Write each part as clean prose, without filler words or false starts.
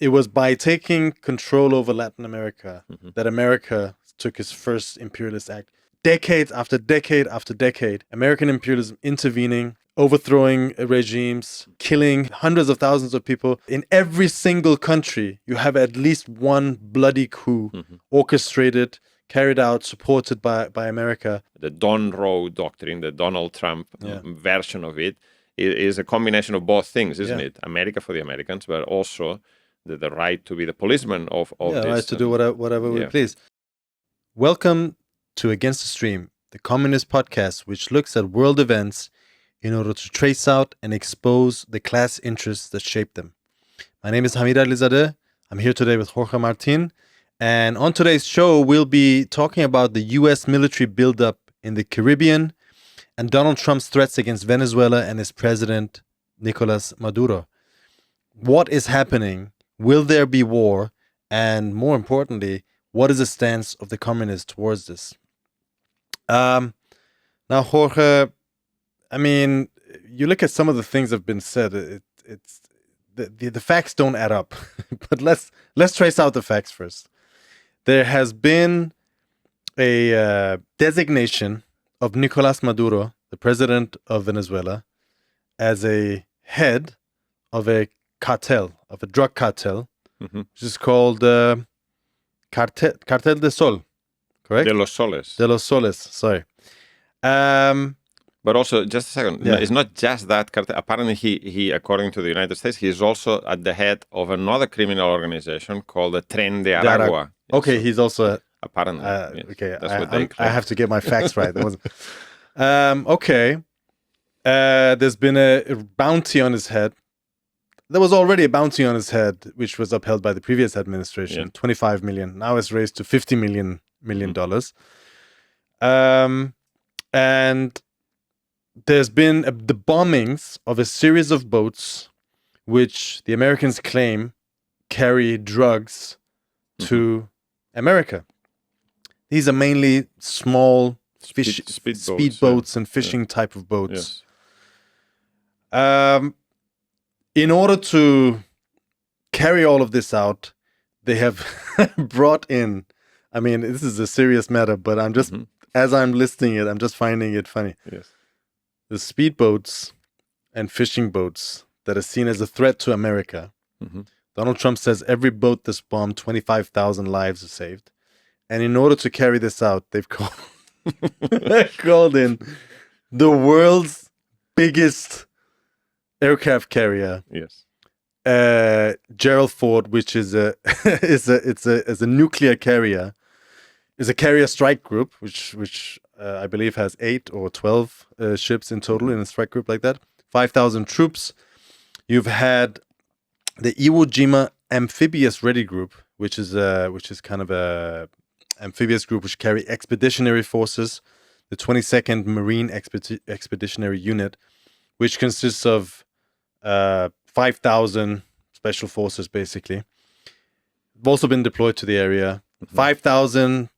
it was by taking control over Latin America that America took its first imperialist act. Decade after decade after decade, American imperialism intervening, overthrowing regimes, killing hundreds of thousands of people. In every single country, you have at least one bloody coup orchestrated, carried out, supported by America. The Don Roe doctrine, the Donald Trump version of it, is a combination of both things, isn't it? America for the Americans, but also the right to be the policeman of this. Right to do whatever we please. Welcome to Against the Stream, the communist podcast which looks at world events in order to trace out and expose the class interests that shape them. My name is Hamid Alizadeh. I'm here today with Jorge Martín. And on today's show, we'll be talking about the U.S. military buildup in the Caribbean and Donald Trump's threats against Venezuela and his president, Nicolas Maduro. What is happening? Will there be war? And more importantly, what is the stance of the communists towards this? Now, Jorge, I mean, you look at some of the things that have been said. It's the facts don't add up. But let's trace out the facts first. There has been a designation of Nicolas Maduro, the president of Venezuela, as a head of a cartel, of a drug cartel, which is called Cartel de Sol, correct? De los Soles. De los Soles, sorry. But also, just a second, it's not just that cartel. Apparently, he, according to the United States, he is also at the head of another criminal organization called the Tren de Aragua. Okay, he's also... Apparently. Okay, that's what they claim. I have to get my facts right. Okay. There's been a bounty on his head. There was already a bounty on his head, which was upheld by the previous administration, $25 million. Now it's raised to $50 million. And there's been the bombings of a series of boats, which the Americans claim carry drugs to America. These are mainly small speedboats and fishing type of boats. Yes. In order to carry all of this out, they have brought in, I mean, this is a serious matter, but I'm just, as I'm listing it, I'm just finding it funny. Yes. The speedboats and fishing boats that are seen as a threat to America. Donald Trump says every boat that's bombed, 25,000 lives are saved. And in order to carry this out, they've called in the world's biggest aircraft carrier. Yes. Gerald Ford, which is a nuclear carrier, is a carrier strike group, which I believe has 8 or 12 ships in total in a strike group like that. 5,000 troops. You've had the Iwo Jima Amphibious Ready Group, which is kind of a amphibious group which carry expeditionary forces. The 22nd Marine Expeditionary Unit, which consists of 5,000 special forces, basically. Have also been deployed to the area. 5,000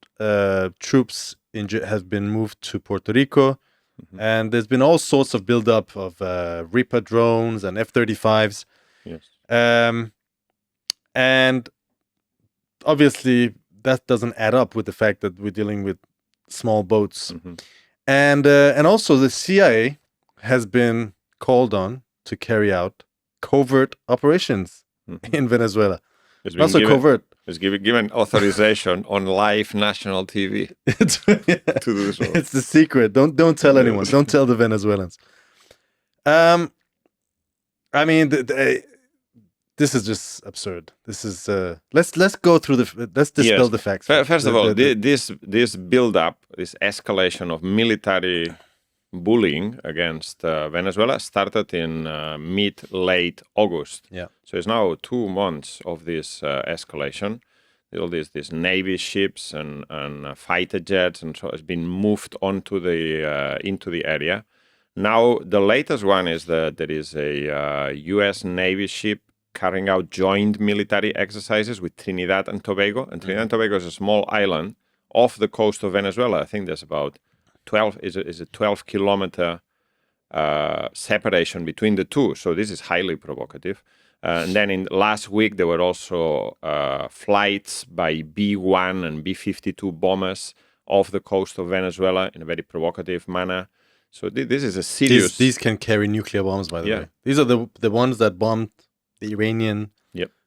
troops have been moved to Puerto Rico. And there's been all sorts of buildup of Reaper drones and F-35s. Yes. And obviously, that doesn't add up with the fact that we're dealing with small boats. And also the CIA has been called on to carry out covert operations in Venezuela. It's given authorization on live national TV to do so. It's the secret. Don't tell anyone. Don't tell the Venezuelans. I mean, this is just absurd. This is let's go through let's dispel the facts. First of all, this build-up, this escalation of military bullying against Venezuela started in mid-late August. Yeah. So it's now 2 months of this escalation. All these Navy ships and fighter jets and so has been moved onto into the area. Now the latest one is that there is a U.S. Navy ship carrying out joint military exercises with Trinidad and Tobago. And Trinidad and Tobago is a small island off the coast of Venezuela. I think there's about 12-kilometer separation between the two. So this is highly provocative. And then in last week, there were also flights by B-1 and B-52 bombers off the coast of Venezuela in a very provocative manner. So this is a serious... These can carry nuclear bombs, by the way. These are the ones that bombed the Iranian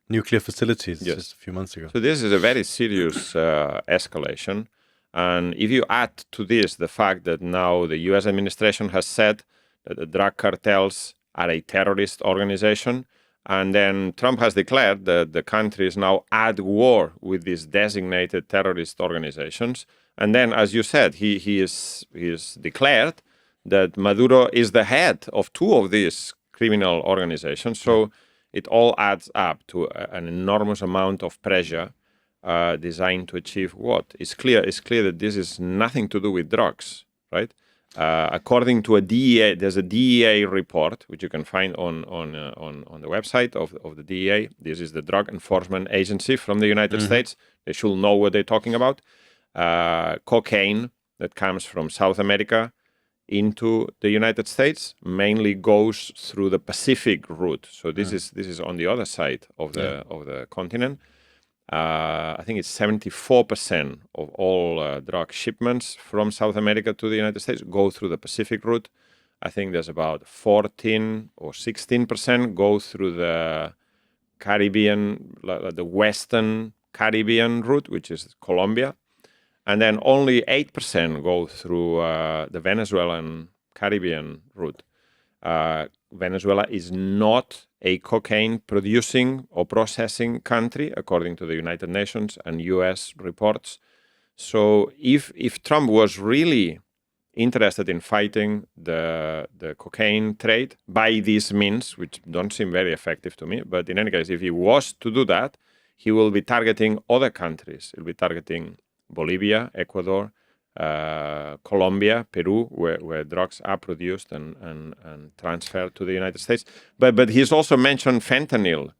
nuclear facilities just a few months ago. So this is a very serious escalation. And if you add to this the fact that now the US administration has said that the drug cartels are a terrorist organization, and then Trump has declared that the country is now at war with these designated terrorist organizations. And then, as you said, he is declared that Maduro is the head of two of these criminal organizations. So it all adds up to an enormous amount of pressure designed to achieve what? It's clear that this is nothing to do with drugs, right? According to a DEA, there's a DEA report, which you can find on the website of the DEA. This is the Drug Enforcement Agency from the United States. They should know what they're talking about. Cocaine that comes from South America into the United States mainly goes through the Pacific route. So this is on the other side of the continent. I think it's 74% of all drug shipments from South America to the United States go through the Pacific route. I think there's about 14 or 16% go through the Caribbean, the Western Caribbean route, which is Colombia. And then only 8% go through the Venezuelan Caribbean route. Venezuela is not a cocaine producing or processing country, according to the United Nations and US reports. So if Trump was really interested in fighting the cocaine trade by these means, which don't seem very effective to me, but in any case, if he was to do that, he will be targeting other countries. He'll be targeting Bolivia, Ecuador, Colombia, Peru, where drugs are produced and transferred to the United States. But he's also mentioned fentanyl,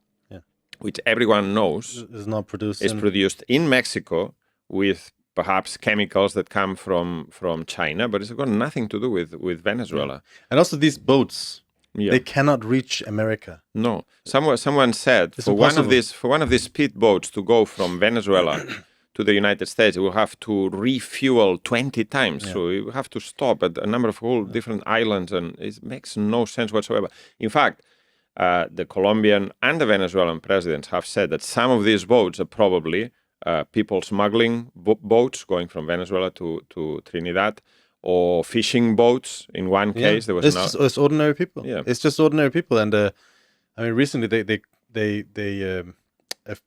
which everyone knows is not produced is produced in Mexico with perhaps chemicals that come from China, but it's got nothing to do with Venezuela. And also these boats, they cannot reach America. No. Someone said for one of these speedboats to go from Venezuela to the United States, it will have to refuel 20 times. So you have to stop at a number of whole different islands, and it makes no sense whatsoever. In fact, the Colombian and the Venezuelan presidents have said that some of these boats are probably people smuggling boats going from Venezuela to Trinidad, or fishing boats. In one case, there was it's ordinary people. It's just ordinary people. And I mean, recently there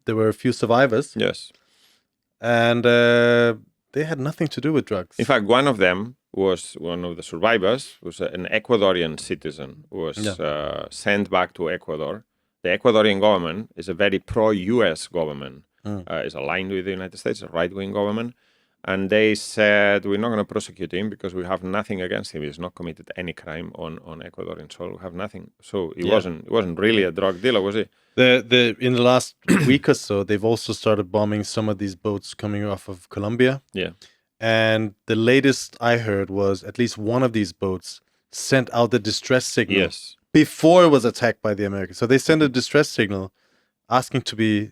were a few survivors. Yes. And they had nothing to do with drugs. In fact, one of them was one of the survivors, was an Ecuadorian citizen, who was sent back to Ecuador. The Ecuadorian government is a very pro-US government. It's aligned with the United States, a right-wing government. And they said, we're not going to prosecute him because we have nothing against him. He's not committed any crime on Ecuadorian soil. We have nothing. So it wasn't really a drug dealer, was it? In the last week or so, they've also started bombing some of these boats coming off of Colombia. Yeah. And the latest I heard was at least one of these boats sent out the distress signal before it was attacked by the Americans. So they sent a distress signal asking to be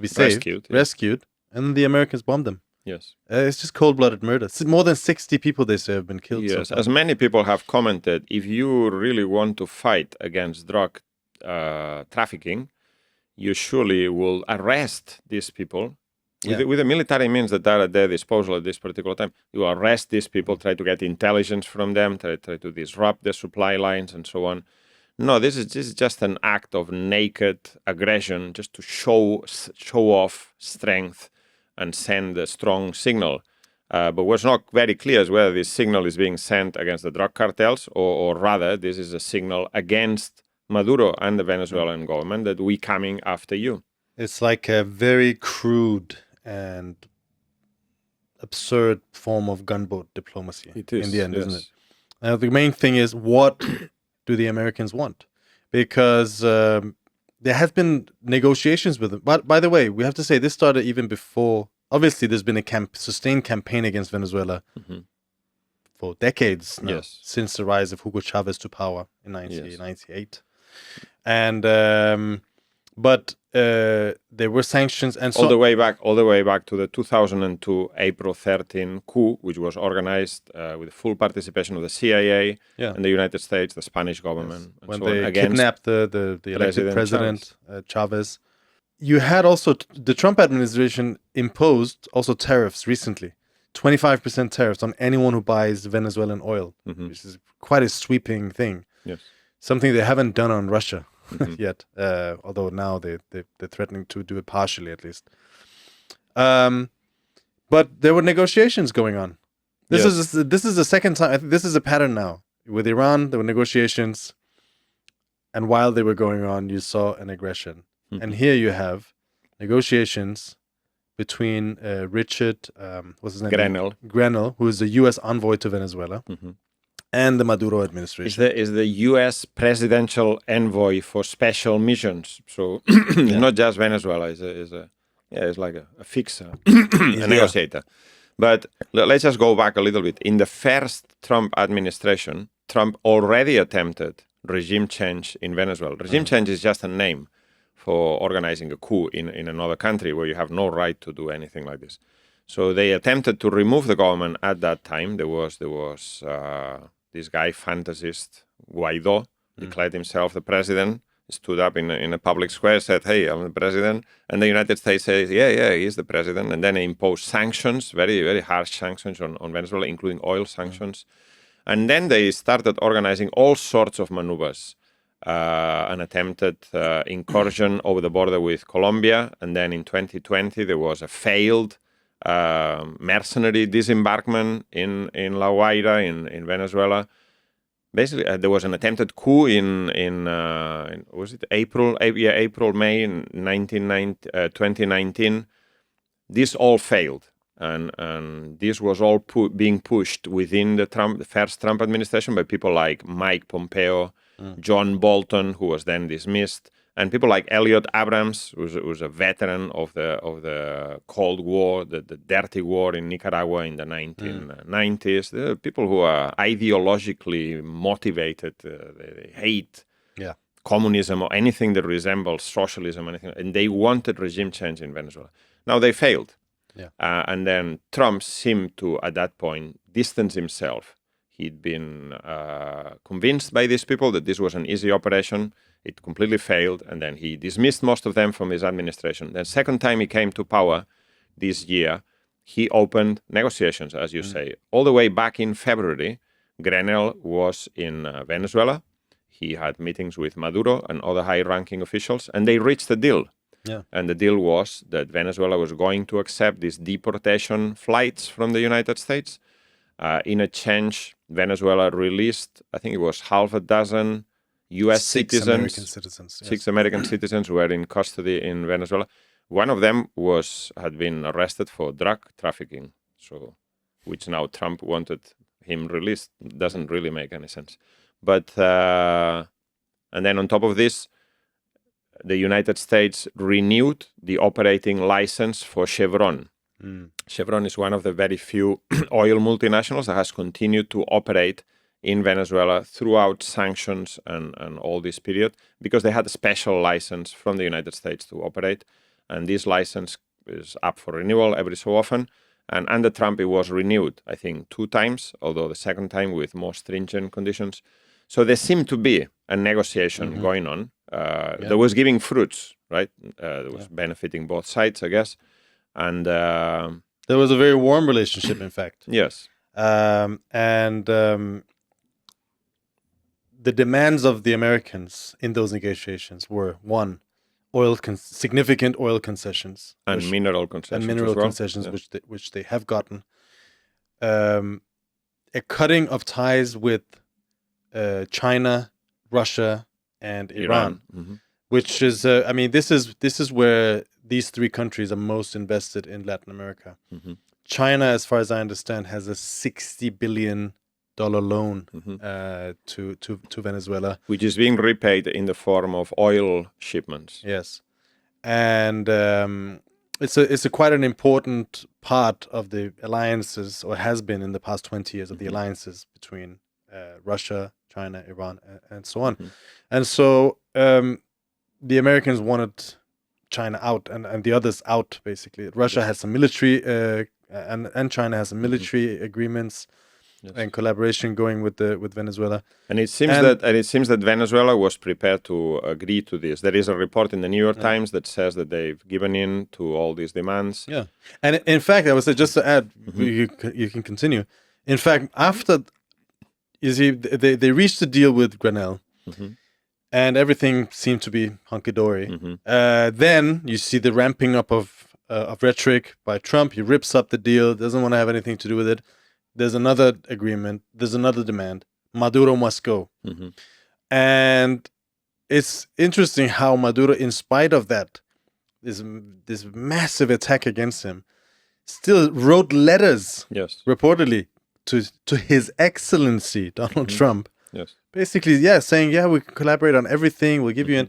saved, rescued, and the Americans bombed them. Yes. It's just cold-blooded murder. More than 60 people, they say, have been killed. Yes, so as many people have commented, if you really want to fight against drug trafficking, you surely will arrest these people with the military means that are at their disposal at this particular time. You arrest these people, try to get intelligence from them, try to disrupt the supply lines and so on. No, this is just an act of naked aggression, just to show off strength and send a strong signal. But what's not very clear is whether this signal is being sent against the drug cartels or rather this is a signal against Maduro and the Venezuelan government that we're coming after you. It's like a very crude and absurd form of gunboat diplomacy in the end, isn't it? Now, the main thing is, what do the Americans want? Because there have been negotiations with them. But by the way, we have to say this started even before. Obviously, there's been a sustained campaign against Venezuela for decades now, since the rise of Hugo Chavez to power in 1998. And But there were sanctions, and so all the way back to the 2002 April 13 coup, which was organized with full participation of the CIA and the United States, the Spanish government, and when so on, they against kidnapped the elected president Chavez. Chavez. You had also the Trump administration imposed also tariffs recently, 25% tariffs on anyone who buys Venezuelan oil, which is quite a sweeping thing. Yes. Something they haven't done on Russia yet, although now they're threatening to do it partially at least. But there were negotiations going on. This is the second time. I think this is a pattern now. With Iran, there were negotiations, and while they were going on, you saw an aggression. And here you have negotiations between Richard, what's his name? Grenell, who is the U.S. envoy to Venezuela, and the Maduro administration. Is the U.S. presidential envoy for special missions. So not just Venezuela. It's like a fixer, a negotiator. But let's just go back a little bit. In the first Trump administration, Trump already attempted regime change in Venezuela. Regime change is just a name for organizing a coup in another country where you have no right to do anything like this. So they attempted to remove the government at that time. There was this guy, fantasist Guaido, declared himself the president, stood up in a public square, said, "Hey, I'm the president." And the United States says, yeah, he's the president. And then they imposed sanctions, very, very harsh sanctions on Venezuela, including oil sanctions. And then they started organizing all sorts of maneuvers. An attempted incursion over the border with Colombia. And then in 2020, there was a failed mercenary disembarkation in La Guaira in Venezuela. Basically, there was an attempted coup in was it May in 2019. This all failed, and this was all being pushed within the first Trump administration by people like Mike Pompeo, John Bolton, who was then dismissed, and people like Elliot Abrams, who's a veteran of the Cold War, the dirty war in Nicaragua in the 1990s. The people who are ideologically motivated, they hate communism or anything that resembles socialism, and they wanted regime change in Venezuela. Now they failed. And then Trump seemed to, at that point, distance himself. He'd been convinced by these people that this was an easy operation. It completely failed, and then he dismissed most of them from his administration. The second time he came to power this year, he opened negotiations, as you say. All the way back in February, Grenell was in Venezuela. He had meetings with Maduro and other high-ranking officials, and they reached a deal. And the deal was that Venezuela was going to accept these deportation flights from the United States. In exchange, Venezuela released, I think it was half a dozen U.S. citizens. American citizens. Yes. 6 American citizens who were in custody in Venezuela. One of them had been arrested for drug trafficking, which now Trump wanted him released. Doesn't really make any sense. But and then on top of this, the United States renewed the operating license for Chevron. Chevron is one of the very few oil multinationals that has continued to operate in Venezuela throughout sanctions and all this period, because they had a special license from the United States to operate. And this license is up for renewal every so often. And under Trump, it was renewed, I think, 2 times, although the second time with more stringent conditions. So there seemed to be a negotiation going on that was giving fruits, right? That was benefiting both sides, I guess. And there was a very warm relationship, in fact. Yes. The demands of the Americans in those negotiations were, one, significant oil concessions and mineral concessions, which they have gotten, a cutting of ties with China, Russia, and Iran. Which is, this is where these 3 countries are most invested in Latin America. China, as far as I understand, has a $60 billion loan to Venezuela, which is being repaid in the form of oil shipments. Yes, and it's quite an important part of the alliances, or has been in the past 20 years, of the alliances between Russia, China, Iran, and so on. And so the Americans wanted China out and the others out, basically. Russia has some military, and China has some military agreements and collaboration going with Venezuela. And it seems that Venezuela was prepared to agree to this. There is a report in the New York Times that says that they've given in to all these demands. Yeah, and in fact, I would say, just to add, you can continue. In fact, after, you see, they reached a deal with Grenell, and everything seemed to be hunky dory. Then you see the ramping up of rhetoric by Trump. He rips up the deal, doesn't want to have anything to do with it. There's another agreement. There's another demand. Maduro must go. And it's interesting how Maduro, in spite of that, this massive attack against him, still wrote letters, reportedly, to His Excellency Donald Trump. Basically, saying, we can collaborate on everything. We'll give you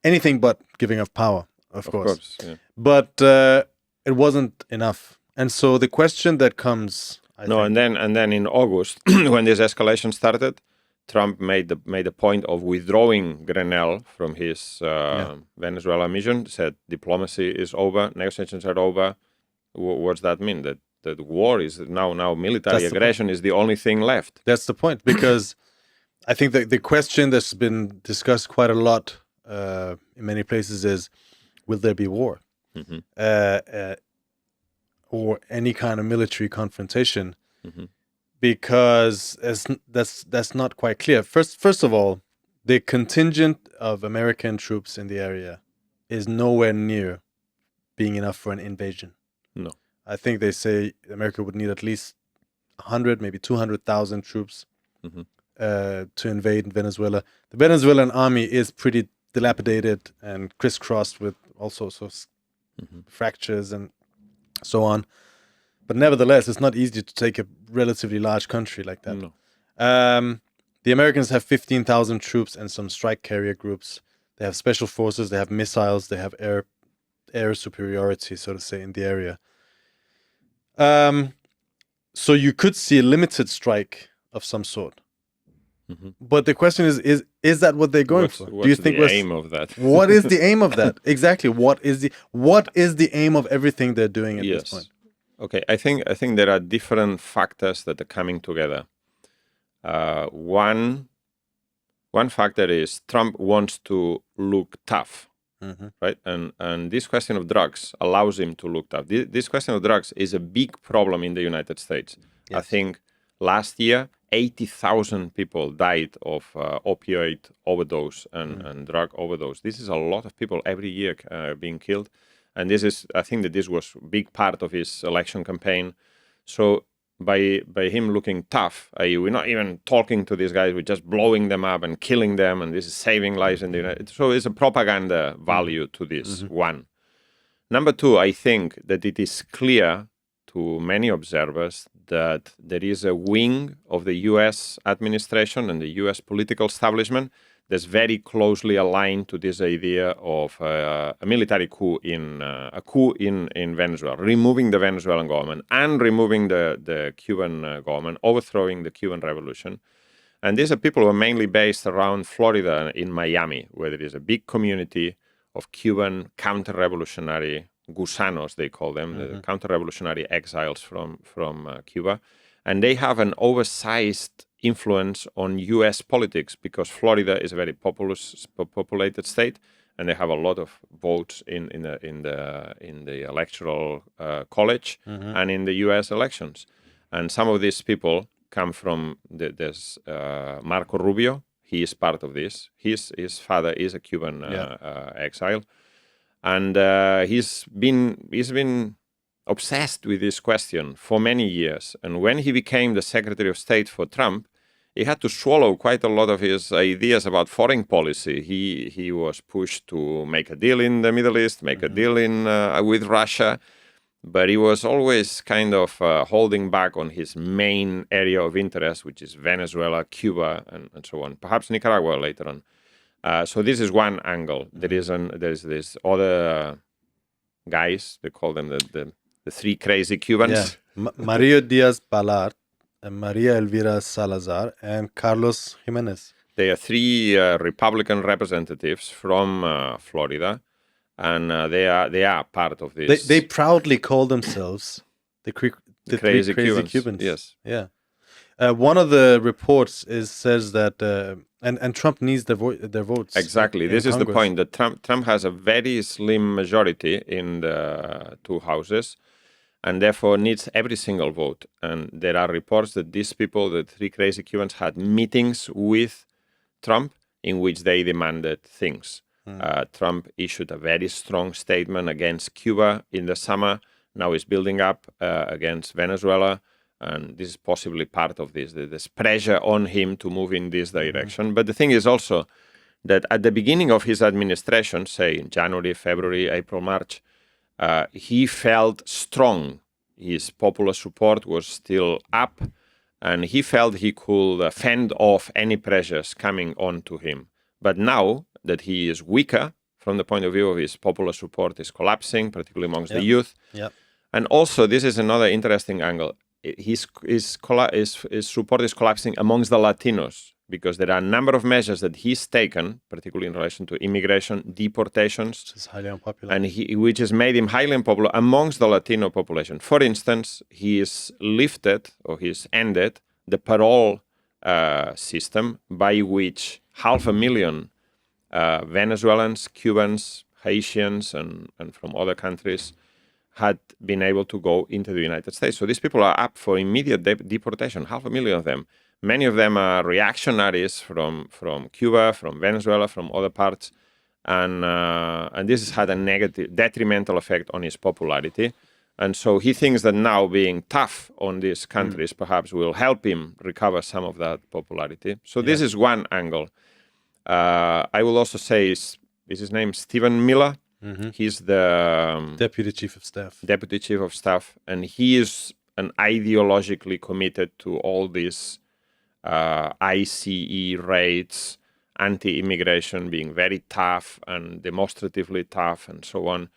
anything but giving up power, of course. But it wasn't enough. And so the question that comes... and then in August, when this escalation started, Trump made a point of withdrawing Grenell from his Venezuela mission. Said diplomacy is over, negotiations are over. What does that mean? That war is now military aggression is the only thing left. That's the point, because I think that the question that's been discussed quite a lot in many places is, will there be war? Or any kind of military confrontation, because that's not quite clear. First of all, the contingent of American troops in the area is nowhere near being enough for an invasion. No. I think they say America would need at least 100, maybe 200,000 troops to invade Venezuela. The Venezuelan army is pretty dilapidated and crisscrossed with all sorts of fractures and so on. But nevertheless, it's not easy to take a relatively large country like that. No. The Americans have 15,000 troops and some strike carrier groups. They have special forces, they have missiles, they have air superiority, so to say, in the area. So you could see a limited strike of some sort. But the question is that what they're going for? Do you think the aim of that? What is the aim of that? Exactly. What is the aim of everything they're doing at this point? Okay, I think there are different factors that are coming together. One factor is Trump wants to look tough, right? And this question of drugs allows him to look tough. This question of drugs is a big problem in the United States. Yes. I think last year 80,000 people died of opioid overdose and drug overdose. This is a lot of people every year being killed. And I think that this was a big part of his election campaign. So by him looking tough, we're not even talking to these guys, we're just blowing them up and killing them, and this is saving lives in the United States. So it's a propaganda value to this, one. Number two, I think that it is clear to many observers that there is a wing of the U.S. administration and the U.S. political establishment that's very closely aligned to this idea of a military coup in Venezuela, removing the Venezuelan government and removing the Cuban government, overthrowing the Cuban Revolution. And these are people who are mainly based around Florida, in Miami, where there is a big community of Cuban counter-revolutionary gusanos, they call them, the counter-revolutionary exiles from Cuba. And they have an oversized influence on U.S. politics because Florida is a very populated state, and they have a lot of votes in the electoral college and in the U.S. elections. And some of these people come from there's Marco Rubio. He is part of this. His father is a Cuban exile, and he's been obsessed with this question for many years. And when he became the Secretary of State for Trump, he had to swallow quite a lot of his ideas about foreign policy. He was pushed to make a deal in the Middle East, make a deal with Russia, but he was always kind of holding back on his main area of interest, which is Venezuela, Cuba, and so on. Perhaps Nicaragua later on. So this is one angle. There's this other guys, they call them the three crazy Cubans. Yeah. Mario Diaz-Balart, Maria Elvira Salazar, and Carlos Jimenez. They are three Republican representatives from Florida, and they are part of this. They proudly call themselves the three crazy Cubans. Yes. Yeah. One of the reports says that and Trump needs their votes. Exactly. This is Congress. the point, that Trump has a very slim majority in the two houses, and therefore needs every single vote. And there are reports that these people, the three crazy Cubans, had meetings with Trump in which they demanded things. Trump issued a very strong statement against Cuba in the summer. Now he's building up against Venezuela. And this is possibly part of this. There's pressure on him to move in this direction. But the thing is also that at the beginning of his administration, say in January, February, April, March, he felt strong. His popular support was still up, and he felt he could fend off any pressures coming on to him. But now that he is weaker, from the point of view of his popular support is collapsing, particularly amongst the youth. Yep. And also, this is another interesting angle. His support is collapsing amongst the Latinos, because there are a number of measures that he's taken, particularly in relation to immigration, deportations, which is highly unpopular, and which has made him highly unpopular amongst the Latino population. For instance, he's ended the parole system, by which 500,000 Venezuelans, Cubans, Haitians, and from other countries had been able to go into the United States. So these people are up for immediate deportation, 500,000 of them. Many of them are reactionaries from Cuba, from Venezuela, from other parts. And this has had a negative, detrimental effect on his popularity. And so he thinks that now being tough on these countries perhaps will help him recover some of that popularity. So this is one angle. I will also say, is his name Stephen Miller? He's the Deputy Chief of Staff. And he is ideologically committed to all these ICE raids, anti-immigration, being very tough and demonstratively tough, and so on.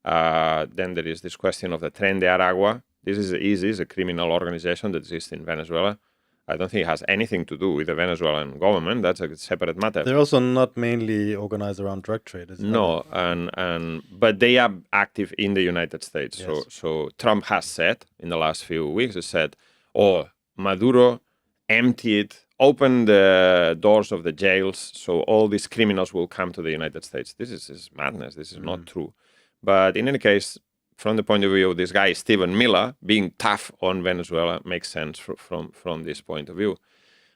Then there is this question of the Tren de Aragua. This is a criminal organization that exists in Venezuela. I don't think it has anything to do with the Venezuelan government. That's a separate matter. They're also not mainly organized around drug trade. No, but they are active in the United States. Yes. So Trump has said in the last few weeks, he said, Maduro open the doors of the jails, so all these criminals will come to the United States. This is madness. This is not true. But in any case, from the point of view of this guy, Stephen Miller, being tough on Venezuela makes sense from this point of view.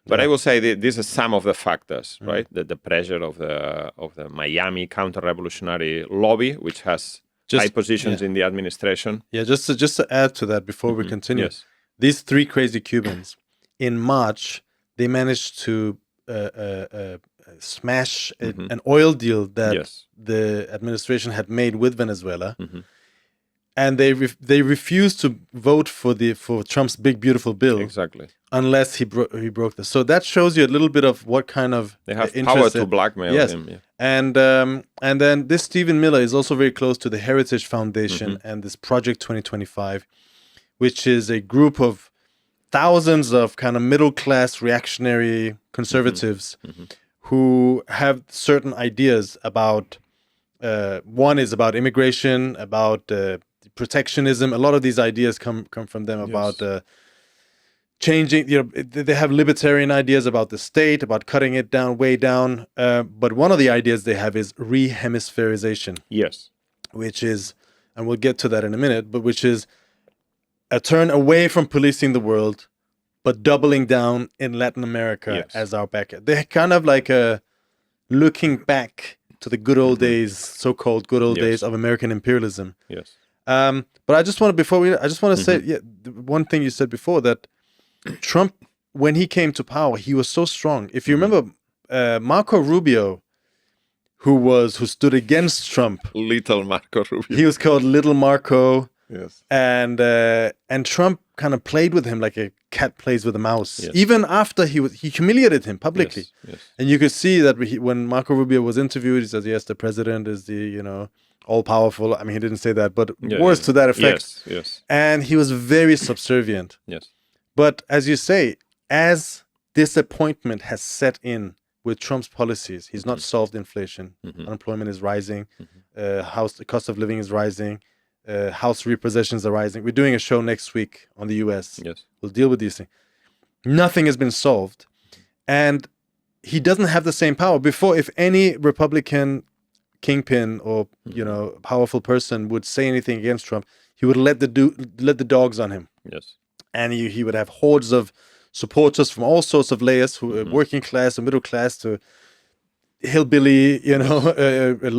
But I will say that this is some of the factors, right? The pressure of the Miami counter-revolutionary lobby, which has high positions in the administration. Yeah, just to add to that before we continue. Yes. These three crazy Cubans, in March, they managed to smash an oil deal that the administration had made with Venezuela. And they refused to vote for Trump's big beautiful bill, exactly, unless he broke this. So that shows you a little bit of what kind of they have power to blackmail him. Yeah. And then this Stephen Miller is also very close to the Heritage Foundation and this Project 2025, which is a group of thousands of kind of middle class reactionary conservatives who have certain ideas about. One is about immigration, about protectionism. A lot of these ideas come from them about changing. They have libertarian ideas about the state, about cutting it down, way down. But one of the ideas they have is re-hemispherization. Yes, which is, and we'll get to that in a minute, but which is a turn away from policing the world, but doubling down in Latin America as our backyard. They're kind of like looking back to the good old days, so-called good old days of American imperialism. Yes. But I just want to say, the one thing you said before, that Trump, when he came to power, he was so strong. If you remember, Marco Rubio, who stood against Trump, Little Marco Rubio, he was called Little Marco. Yes. And Trump kind of played with him like a cat plays with a mouse. Yes. Even after he humiliated him publicly. Yes. And you could see that when Marco Rubio was interviewed, he says, yes, the president is the, all-powerful. I mean, he didn't say that, but words to that effect. Yes. And he was very subservient. Yes. But as you say, as disappointment has set in with Trump's policies. He's not solved inflation. Unemployment is rising. The cost of living is rising. House repossessions are rising. We're doing a show next week on the US. Yes. We'll deal with these things. Nothing has been solved. And he doesn't have the same power. Before, if any Republican kingpin or powerful person would say anything against Trump, he would let the dogs on him. Yes. And he would have hordes of supporters from all sorts of layers, who working class and middle class to hillbilly,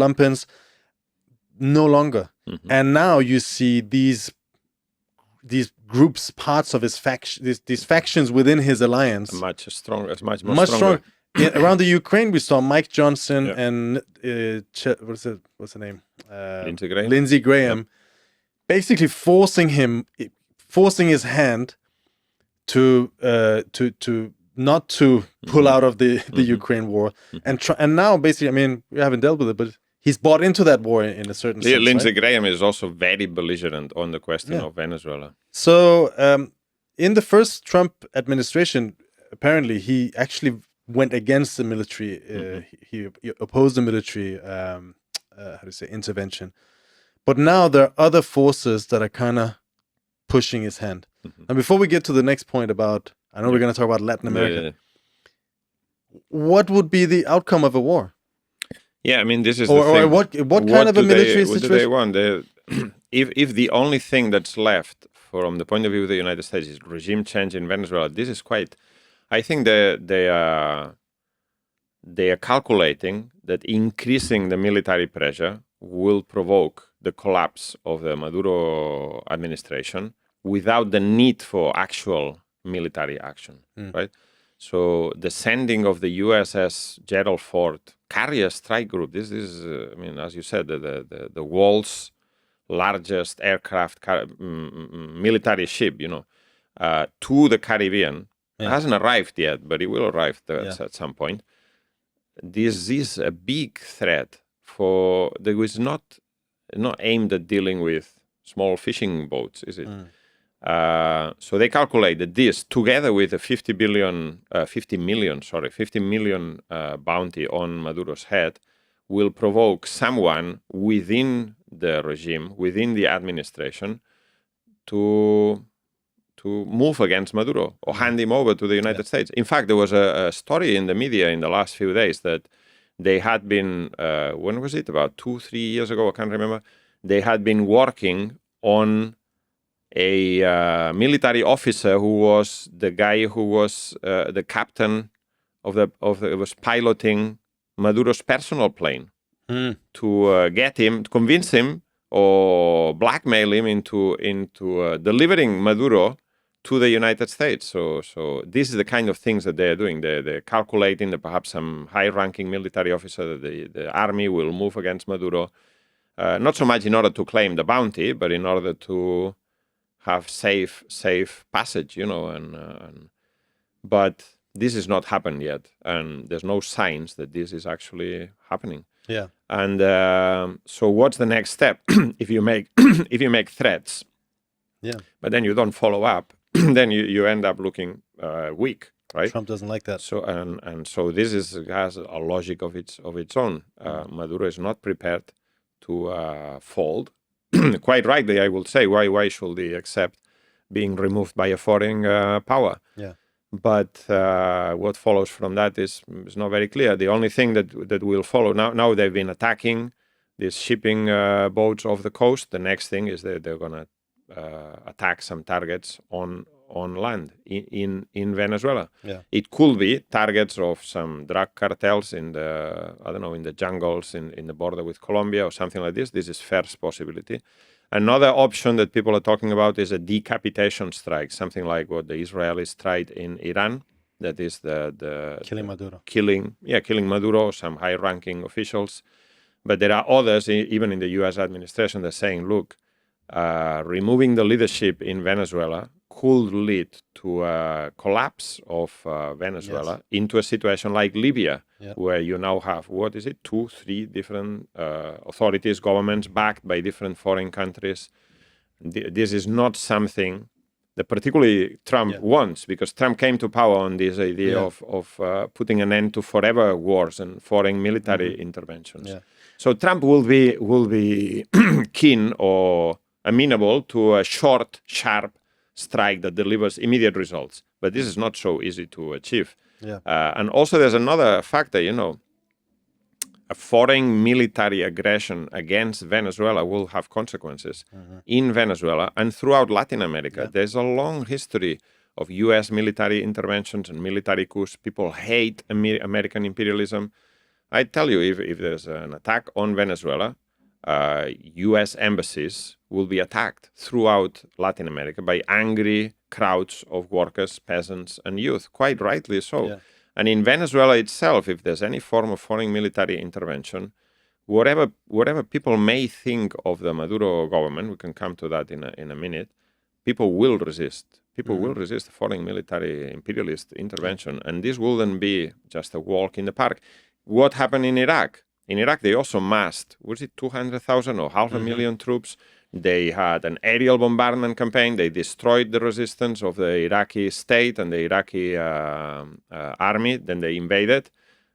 lumpins. No longer. And now you see these groups, parts of his faction, these factions within his alliance, much more stronger. Around the Ukraine, we saw Mike Johnson and what's the name? Lindsey Graham, basically forcing his hand to not to pull out of the Ukraine war, and now basically, I mean, we haven't dealt with it, but he's bought into that war in a certain sense. Lindsey right? Graham is also very belligerent on the question of Venezuela. So in the first Trump administration, apparently he actually went against the military. He opposed the military intervention. But now there are other forces that are kind of pushing his hand. And before we get to the next point about, I know we're going to talk about Latin America. What would be the outcome of a war? Yeah, I mean, this is or the thing. What kind of a military situation? What do they want? If the only thing that's left from the point of view of the United States is regime change in Venezuela, this is quite. I think they are calculating that increasing the military pressure will provoke the collapse of the Maduro administration without the need for actual military action, right? So the sending of the USS Gerald Ford carrier strike group, this is, I mean, as you said, the world's largest aircraft military ship, to the Caribbean. It hasn't arrived yet, but it will arrive at some point. This is a big threat that was not aimed at dealing with small fishing boats, is it? So they calculate that this, together with a 50 million bounty on Maduro's head, will provoke someone within the regime, within the administration, to move against Maduro or hand him over to the United States. In fact, there was a story in the media in the last few days that they had been, when was it? About 2-3 years ago, I can't remember. They had been working on a military officer who was the guy who was the captain was piloting Maduro's personal plane to convince him or blackmail him into delivering Maduro to the United States. So this is the kind of things that they're doing. They're calculating that perhaps some high-ranking military officer, the army will move against Maduro, not so much in order to claim the bounty, but in order to have safe passage, but this has not happened yet, and there's no signs that this is actually happening. Yeah. And so, what's the next step? if you make threats, but then you don't follow up, then you end up looking weak, right? Trump doesn't like that. So and so this has a logic of its own. Maduro is not prepared to fold. Quite rightly, I will say, why should he accept being removed by a foreign power? Yeah. But what follows from that is not very clear. The only thing that will follow now they've been attacking these shipping boats off the coast. The next thing is that they're going to attack some targets on land in Venezuela. Yeah. It could be targets of some drug cartels in the jungles in the border with Colombia or something like this. This is first possibility. Another option that people are talking about is a decapitation strike, something like what the Israelis tried in Iran. That is the killing Maduro. Killing Maduro, some high-ranking officials. But there are others, even in the U.S. administration, that are saying, look, removing the leadership in Venezuela could lead to a collapse of Venezuela into a situation like Libya, where you now have, 2-3 different authorities, governments backed by different foreign countries. This is not something that particularly Trump wants, because Trump came to power on this idea of putting an end to forever wars and foreign military interventions. Yeah. So Trump will be keen or amenable to a short, sharp strike that delivers immediate results. But this is not so easy to achieve. Yeah. And also there's another factor, a foreign military aggression against Venezuela will have consequences in Venezuela and throughout Latin America. Yeah. There's a long history of U.S. military interventions and military coups. People hate American imperialism. I tell you, if there's an attack on Venezuela, U.S. embassies will be attacked throughout Latin America by angry crowds of workers, peasants, and youth, quite rightly so. Yeah. And in Venezuela itself, if there's any form of foreign military intervention, whatever people may think of the Maduro government, we can come to that in a minute, people will resist. People will resist foreign military imperialist intervention. And this wouldn't be just a walk in the park. What happened in Iraq? In Iraq, they also massed, was it 200,000 or half a million troops? They had an aerial bombardment campaign. They destroyed the resistance of the Iraqi state and the Iraqi army. Then they invaded.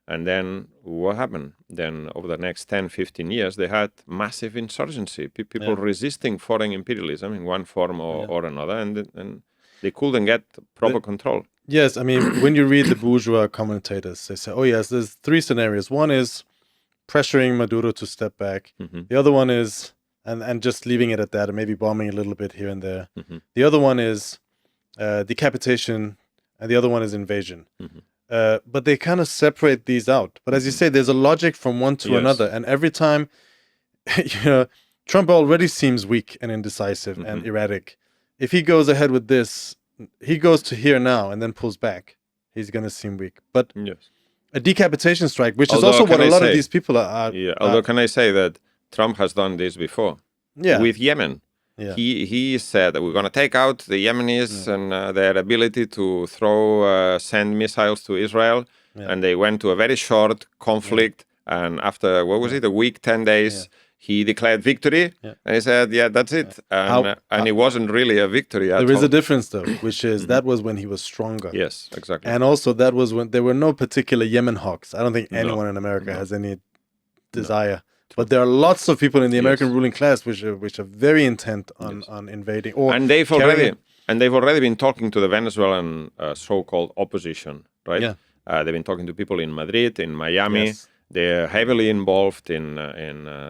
And then what happened? Then over the next 10, 15 years, they had massive insurgency, people resisting foreign imperialism in one form or another. And they couldn't get proper control. Yes, I mean, when you read the bourgeois commentators, they say, oh yes, there's three scenarios. One is pressuring Maduro to step back. The other one is, and just leaving it at that, and maybe bombing a little bit here and there. The other one is decapitation, and the other one is invasion. But they kind of separate these out. But as you say, there's a logic from one to another. And every time, Trump already seems weak and indecisive and erratic. If he goes ahead with this, he goes to here now and then pulls back, he's going to seem weak. But a decapitation strike, which is also what a lot of these people are. Although can I say that Trump has done this before with Yemen. He said that we're going to take out the Yemenis and their ability to send missiles to Israel. And they went to a very short conflict. And after, what was it, a week, 10 days, he declared victory. And he said, that's it. And it wasn't really a victory at all. There is a difference, though, which is that was when he was stronger. Yes, exactly. And also that was when there were no particular Yemen hawks. I don't think anyone in America has any desire. But there are lots of people in the American ruling class which are very intent on invading. And they've already been talking to the Venezuelan so-called opposition, right? They've been talking to people in Madrid, in Miami. They're heavily involved in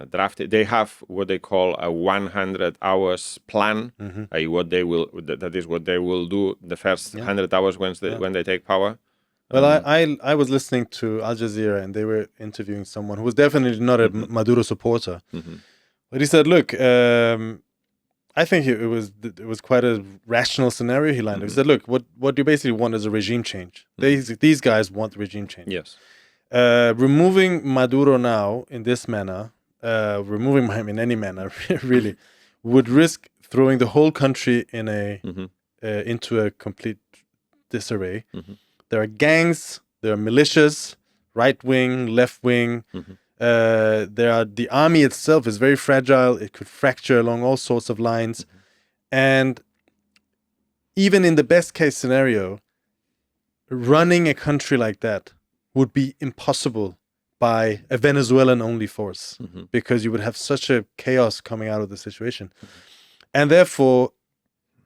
drafting. They have what they call a 100 hours plan. That is what they will do the first 100 hours when they take power. Well, I was listening to Al Jazeera, and they were interviewing someone who was definitely not a Maduro supporter. But he said, look, I think it was quite a rational scenario he landed. He said, look, what you basically want is a regime change. These guys want regime change. Yes. Removing Maduro now in this manner, removing him in any manner, really, would risk throwing the whole country into a complete disarray. There are gangs, there are militias, right wing, left wing. The army itself is very fragile. It could fracture along all sorts of lines. And even in the best case scenario, running a country like that would be impossible by a Venezuelan only force, because you would have such a chaos coming out of the situation. And therefore,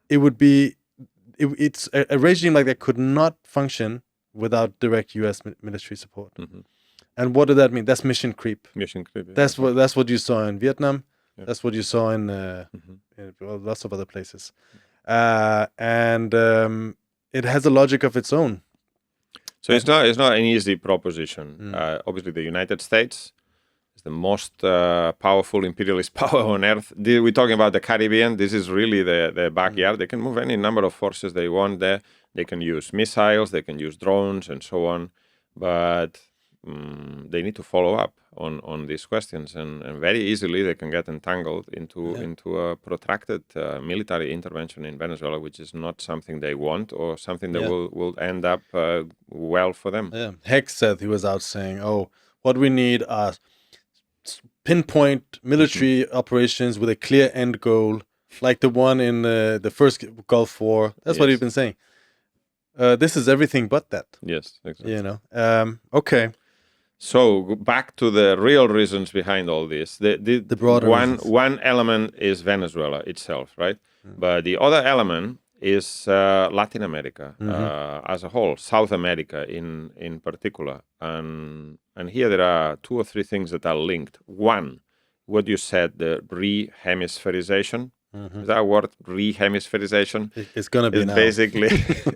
it's a regime like that could not function without direct U.S. military support. And what did that mean? That's mission creep. Mission creep. That's what you saw in Vietnam. That's what you saw in lots of other places. And it has a logic of its own. So it's not an easy proposition. Obviously, the United States is the most powerful imperialist power on earth. We're talking about the Caribbean. This is really the backyard. They can move any number of forces they want there. They can use missiles, they can use drones, and so on. But they need to follow up on these questions, and very easily they can get entangled into a protracted military intervention in Venezuela, which is not something they want or something that will end up well for them. Heck said, he was out saying, what we need are pinpoint military operations with a clear end goal like the one in the first Gulf War. That's what Yes. you've been saying. This is everything but that. Yes, exactly. You know. Okay. So back to the real reasons behind all this. The broader reasons. one element is Venezuela itself, right? But the other element is Latin America as a whole, South America in particular, and here there are two or three things that are linked. One, what you said, the re-hemispherization. Is that a word? Re-hemispherization. It's gonna be now. Basically,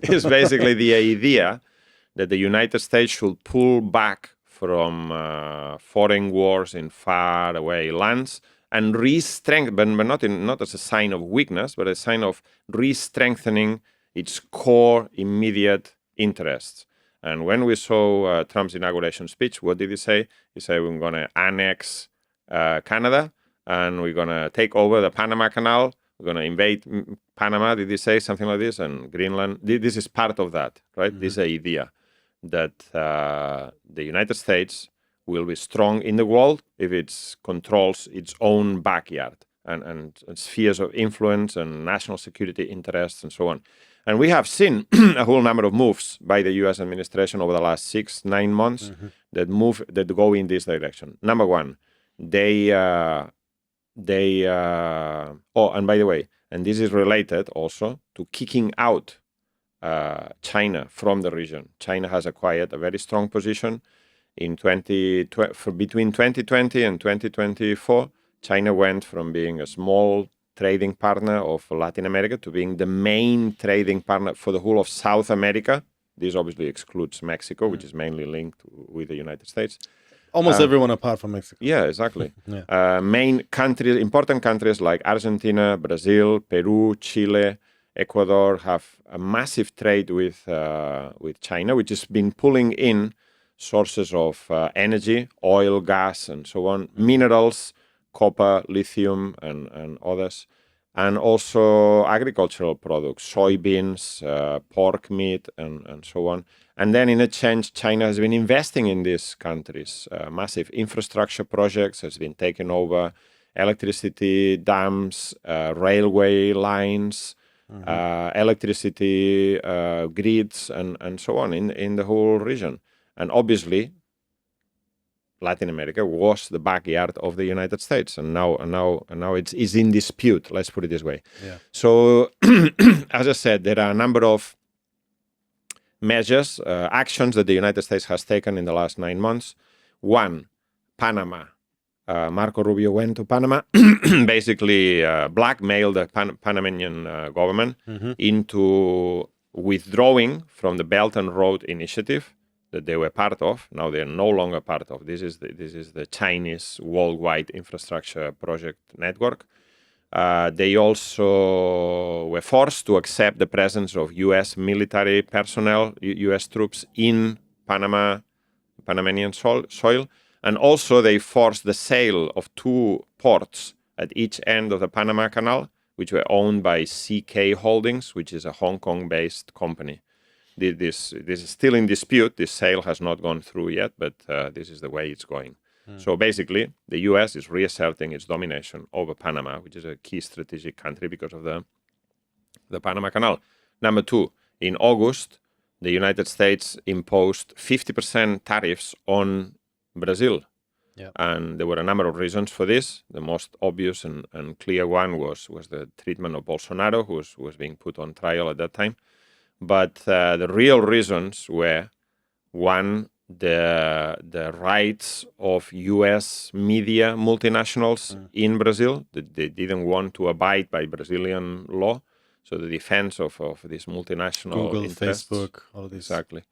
is basically the idea that the United States should pull back from foreign wars in far away lands and re-strengthen, but not as a sign of weakness, but a sign of re-strengthening its core immediate interests. And when we saw Trump's inauguration speech, what did he say? He said, we're going to annex Canada and we're going to take over the Panama Canal. We're going to invade Panama, did he say something like this? And Greenland. This is part of that, right? This idea that the United States will be strong in the world if it controls its own backyard and spheres of influence and national security interests and so on. And we have seen a whole number of moves by the U.S. administration over the last 6-9 months that go in this direction. Number one, they oh, and by the way, and this is related also to kicking out China from the region. China has acquired a very strong position in between 2020 and 2024. China went from being a small trading partner of Latin America to being the main trading partner for the whole of South America. This obviously excludes Mexico, which is mainly linked with the United States. Almost everyone apart from Mexico. Yeah, exactly. Main countries, important countries like Argentina, Brazil, Peru, Chile, Ecuador have a massive trade with China, which has been pulling in sources of energy, oil, gas, and so on, minerals, copper, lithium, and others, and also agricultural products, soybeans, pork meat, and so on. And then in exchange, China has been investing in these countries. Massive infrastructure projects has been taken over, electricity dams, railway lines, electricity grids, and so on in the whole region. And obviously, Latin America was the backyard of the United States, and now it's in dispute. Let's put it this way. Yeah. So, as I said, there are a number of measures, actions that the United States has taken in the last 9 months. One, Panama. Marco Rubio went to Panama, basically blackmailed the Panamanian government into withdrawing from the Belt and Road Initiative that they were part of. Now they are no longer part of. This is the Chinese worldwide infrastructure project network. They also were forced to accept the presence of U.S. military personnel, U.S. troops in Panamanian soil. And also they forced the sale of 2 ports at each end of the Panama Canal, which were owned by CK Holdings, which is a Hong Kong-based company. This is still in dispute. This sale has not gone through yet, but this is the way it's going. So basically, the U.S. is reasserting its domination over Panama, which is a key strategic country because of the Panama Canal. Number 2, in August, the United States imposed 50% tariffs on Brazil. And there were a number of reasons for this. The most obvious and clear one was the treatment of Bolsonaro, who was being put on trial at that time. But the real reasons were, one, the rights of U.S. media multinationals in Brazil. They didn't want to abide by Brazilian law. So the defense of these multinational Google, interests. Facebook, all of this. Exactly.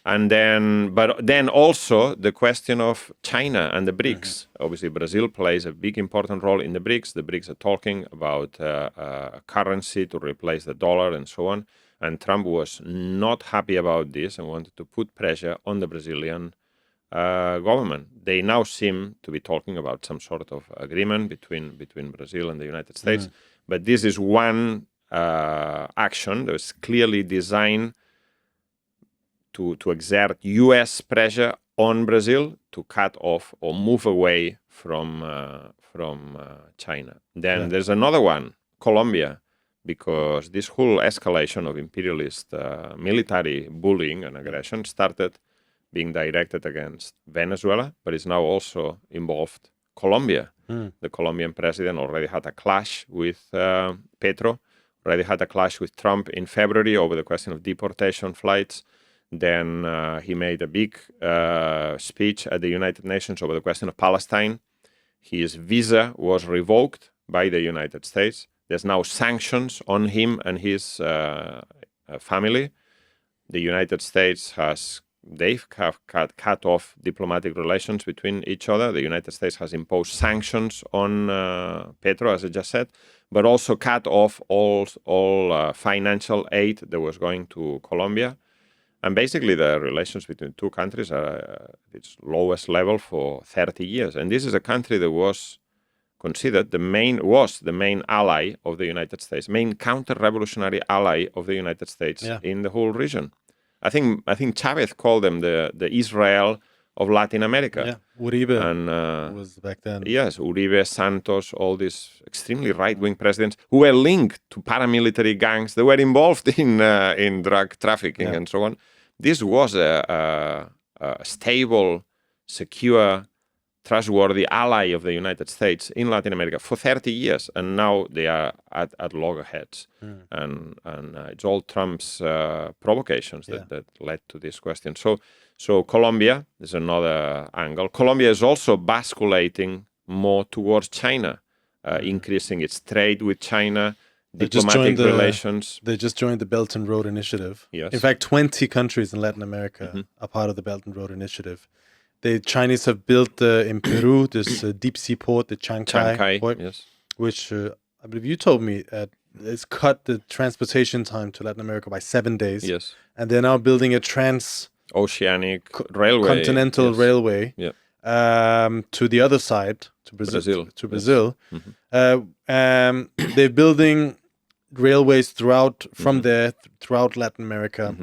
And then also the question of China and the BRICS. Obviously, Brazil plays a big important role in the BRICS. The BRICS are talking about a currency to replace the dollar and so on. And Trump was not happy about this and wanted to put pressure on the Brazilian government. They now seem to be talking about some sort of agreement between Brazil and the United States. But this is one action that was clearly designed to exert U.S. pressure on Brazil to cut off or move away from China. Then there's another one, Colombia, because this whole escalation of imperialist military bullying and aggression started being directed against Venezuela, but is now also involved Colombia. The Colombian president already had a clash with Petro, already had a clash with Trump in February over the question of deportation flights. Then he made a big speech at the United Nations over the question of Palestine. His visa was revoked by the United States. There's now sanctions on him and his family. The United States have cut off diplomatic relations between each other. The United States has imposed sanctions on Petro, as I just said, but also cut off all financial aid that was going to Colombia. And basically, the relations between two countries are at its lowest level for 30 years. And this is a country that was considered the main ally of the United States, main counter-revolutionary ally of the United States in the whole region. I think Chavez called them the Israel of Latin America. Yeah, Uribe was back then. Yes, Uribe, Santos, all these extremely right-wing presidents who were linked to paramilitary gangs that were involved in drug trafficking and so on. This was a stable, secure, trustworthy ally of the United States in Latin America for 30 years, and now they are at loggerheads. And it's all Trump's provocations that led to this question. So Colombia is another angle. Colombia is also basculating more towards China, increasing its trade with China, diplomatic relations. They just joined the Belt and Road Initiative. Yes. In fact, 20 countries in Latin America are part of the Belt and Road Initiative. The Chinese have built in Peru this deep sea port, the Chancay port, which I believe you told me it's cut the transportation time to Latin America by 7 days. Yes. And they're now building a oceanic railway, continental railway to the other side, to Brazil. They're building railways throughout Latin America,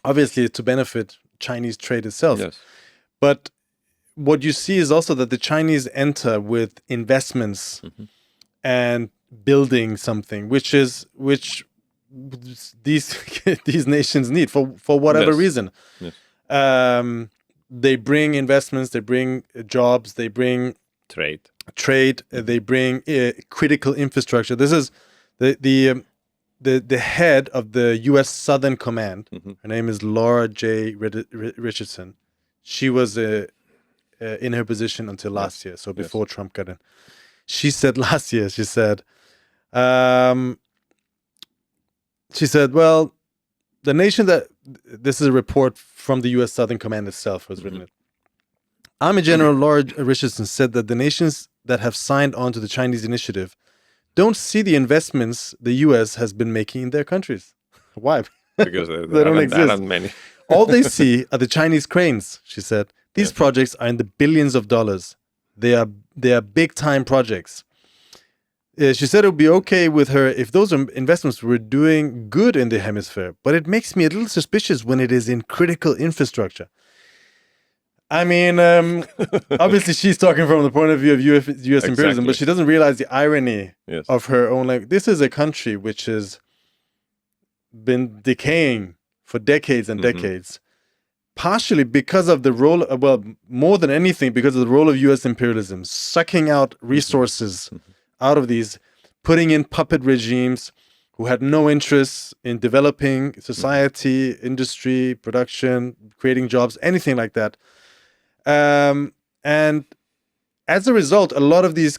obviously to benefit Chinese trade itself. Yes. But what you see is also that the Chinese enter with investments and building something, which these nations need for whatever reason. Yes. They bring investments, they bring jobs, they bring trade, they bring critical infrastructure. This is the head of the U.S. Southern Command. Her name is Laura J. Richardson. She was in her position until last year, so before Trump got in. She said last year, well, the nation that, this is a report from the U.S. Southern Command itself who's written it. Army General Laura Richardson said that the nations that have signed on to the Chinese initiative don't see the investments the U.S. has been making in their countries. Why? Because they don't exist. Many. All they see are the Chinese cranes, she said. These projects are in the billions of dollars. They are big-time projects. She said it would be okay with her if those investments were doing good in the hemisphere, but it makes me a little suspicious when it is in critical infrastructure. I mean, obviously she's talking from the point of view of U.S. imperialism, but she doesn't realize the irony of her own. Like, this is a country which has been decaying for decades and decades, partially because of the role, more than anything, because of the role of U.S. imperialism, sucking out resources out of these, putting in puppet regimes who had no interest in developing society, industry, production, creating jobs, anything like that. And as a result, a lot of these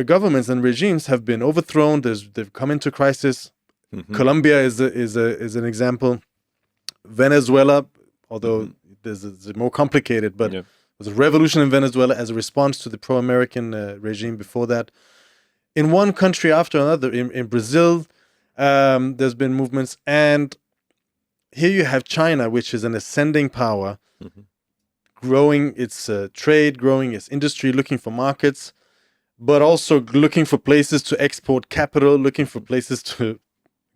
governments and regimes have been overthrown. They've come into crisis. Colombia is an example. Venezuela, although it's more complicated, but there was a revolution in Venezuela as a response to the pro-American regime before that. In one country after another, in Brazil, there's been movements. And here you have China, which is an ascending power, growing its trade, growing its industry, looking for markets, but also looking for places to export capital, looking for places to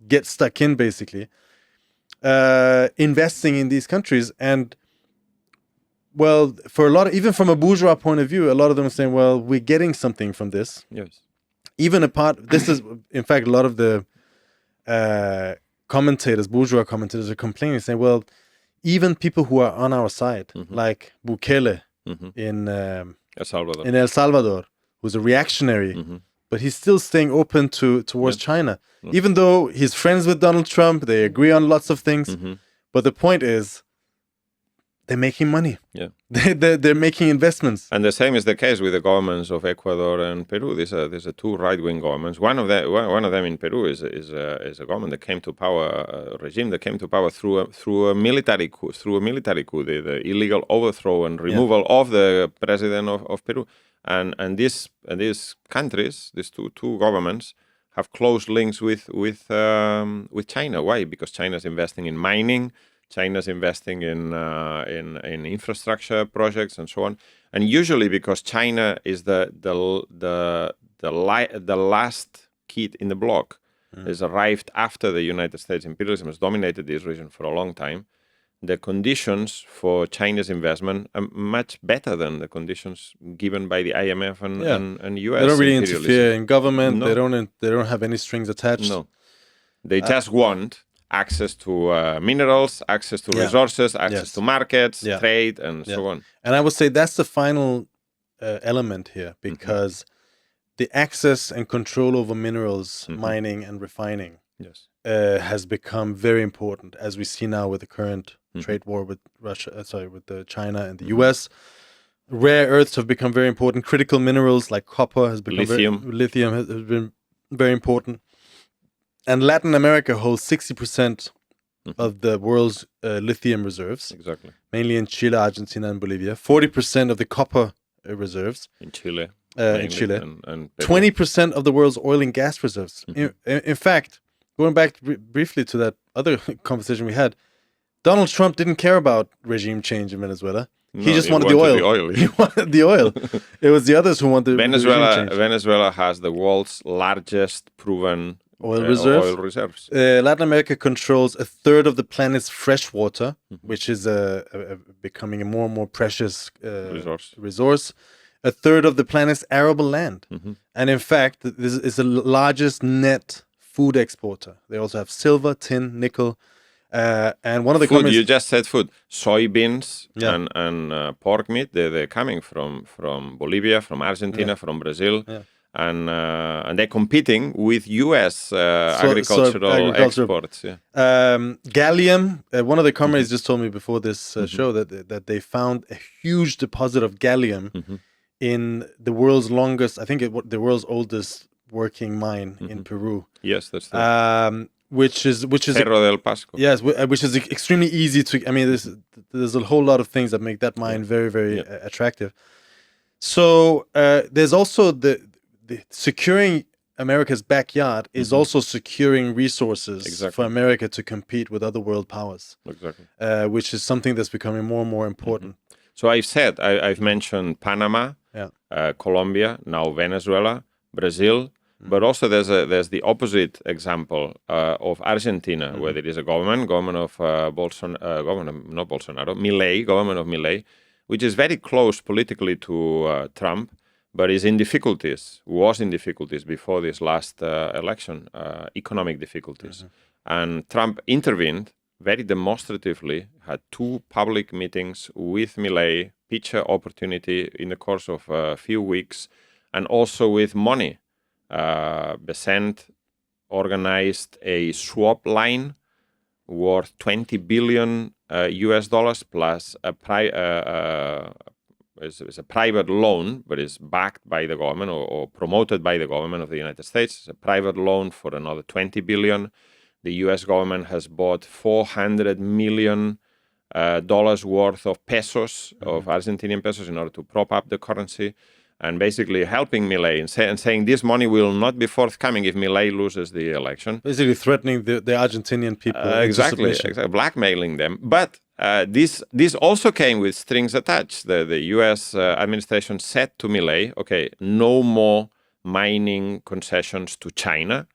get stuck in, basically. Investing in these countries. And, well, for a lot of, even from a bourgeois point of view, a lot of them are saying, well, we're getting something from this. Yes. even apart, this is, in fact, a lot of the commentators, bourgeois commentators, are complaining, saying, well, even people who are on our side, like Bukele in El Salvador, who's a reactionary, but he's still staying open towards China, even though he's friends with Donald Trump. They agree on lots of things, but the point is, they're making money. Yeah, they're making investments. And the same is the case with the governments of Ecuador and Peru. These are two right-wing governments. One of them in Peru is a government that came to power, a regime that came to power through a military coup, the illegal overthrow and removal of the president of Peru. And these countries, these two governments, have close links with China. Why? Because China is investing in mining. China's investing in infrastructure projects and so on, and usually because China is the last kid in the block, has arrived after the United States. Imperialism has dominated this region for a long time. The conditions for China's investment are much better than the conditions given by the IMF and US. They don't really interfere in government. No. They don't have any strings attached. No, they just want access to minerals, access to resources, access to markets, trade, and so on. And I would say that's the final element here, because the access and control over minerals, mining and refining, has become very important, as we see now with the current trade war with China and the US. Rare earths have become very important. Critical minerals like copper has become lithium has been very important. And Latin America holds 60% of the world's lithium reserves. Exactly. Mainly in Chile, Argentina, and Bolivia. 40% of the copper reserves. In Chile. And 20% of the world's oil and gas reserves. In fact, going back briefly to that other conversation we had, Donald Trump didn't care about regime change in Venezuela. He just wanted the oil. He wanted the oil. It was the others who wanted regime change. Venezuela has the world's largest proven oil reserves. Latin America controls a third of the planet's fresh water, which is becoming a more and more precious resource. A third of the planet's arable land. And in fact, this is the largest net food exporter. They also have silver, tin, nickel. And one of the food, you just said food. Soybeans and pork meat, they're coming from Bolivia, from Argentina, from Brazil. And they're competing with U.S. agricultural exports. Gallium. One of the comrades just told me before this show that they found a huge deposit of gallium in the world's longest, I think the world's oldest working mine in Peru. Yes, that's true. Which is Cerro del Pasco. Yes, which is extremely easy to. I mean, there's a whole lot of things that make that mine very, very attractive. So there's also the securing America's backyard is also securing resources for America to compete with other world powers. Exactly. Which is something that's becoming more and more important. So I've mentioned Panama, Colombia, now Venezuela, Brazil, but also there's the opposite example of Argentina, where there is a government of Milei, which is very close politically to Trump, but was in difficulties before this last election, economic difficulties. And Trump intervened very demonstratively, had 2 public meetings with Milei, pitched an opportunity in the course of a few weeks, and also with money. Besant organized a swap line worth $20 billion US dollars plus is a private loan, but is backed by the government or promoted by the government of the United States. It's a private loan for another $20 billion. The U.S. government has bought $400 million worth of pesos, of Argentinian pesos, in order to prop up the currency, and basically helping Milei and saying this money will not be forthcoming if Milei loses the election. Basically threatening the Argentinian people. Exactly, blackmailing them. But this also came with strings attached. The U.S. administration said to Milei, okay, no more mining concessions to China,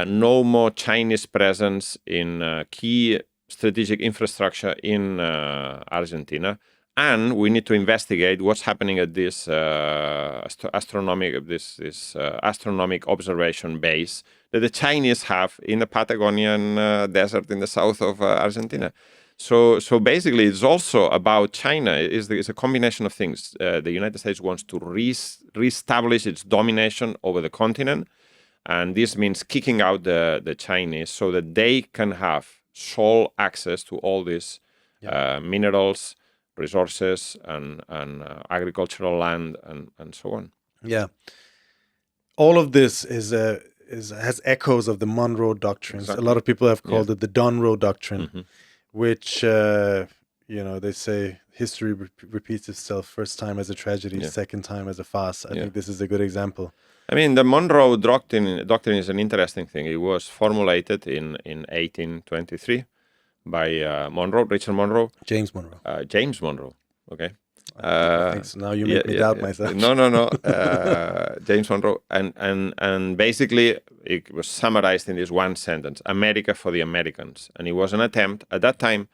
no more Chinese presence in key strategic infrastructure in Argentina, and we need to investigate what's happening at this astronomic observation base that the Chinese have in the Patagonian desert in the south of Argentina. So basically, it's also about China. It's a combination of things. The United States wants to reestablish its domination over the continent, and this means kicking out the Chinese so that they can have sole access to all these minerals, resources, and agricultural land, and so on. Yeah, all of this has echoes of the Monroe Doctrine. Exactly. A lot of people have called it the Donroe Doctrine. Mm-hmm. Which, they say history repeats itself. First time as a tragedy, second time as a farce. I think this is a good example. I mean, the Monroe Doctrine is an interesting thing. It was formulated in 1823 by Richard Monroe. James Monroe. James Monroe, okay. I think so. Now you make me doubt myself. No. James Monroe. And basically, it was summarized in this one sentence: America for the Americans. And it was an attempt. At that time,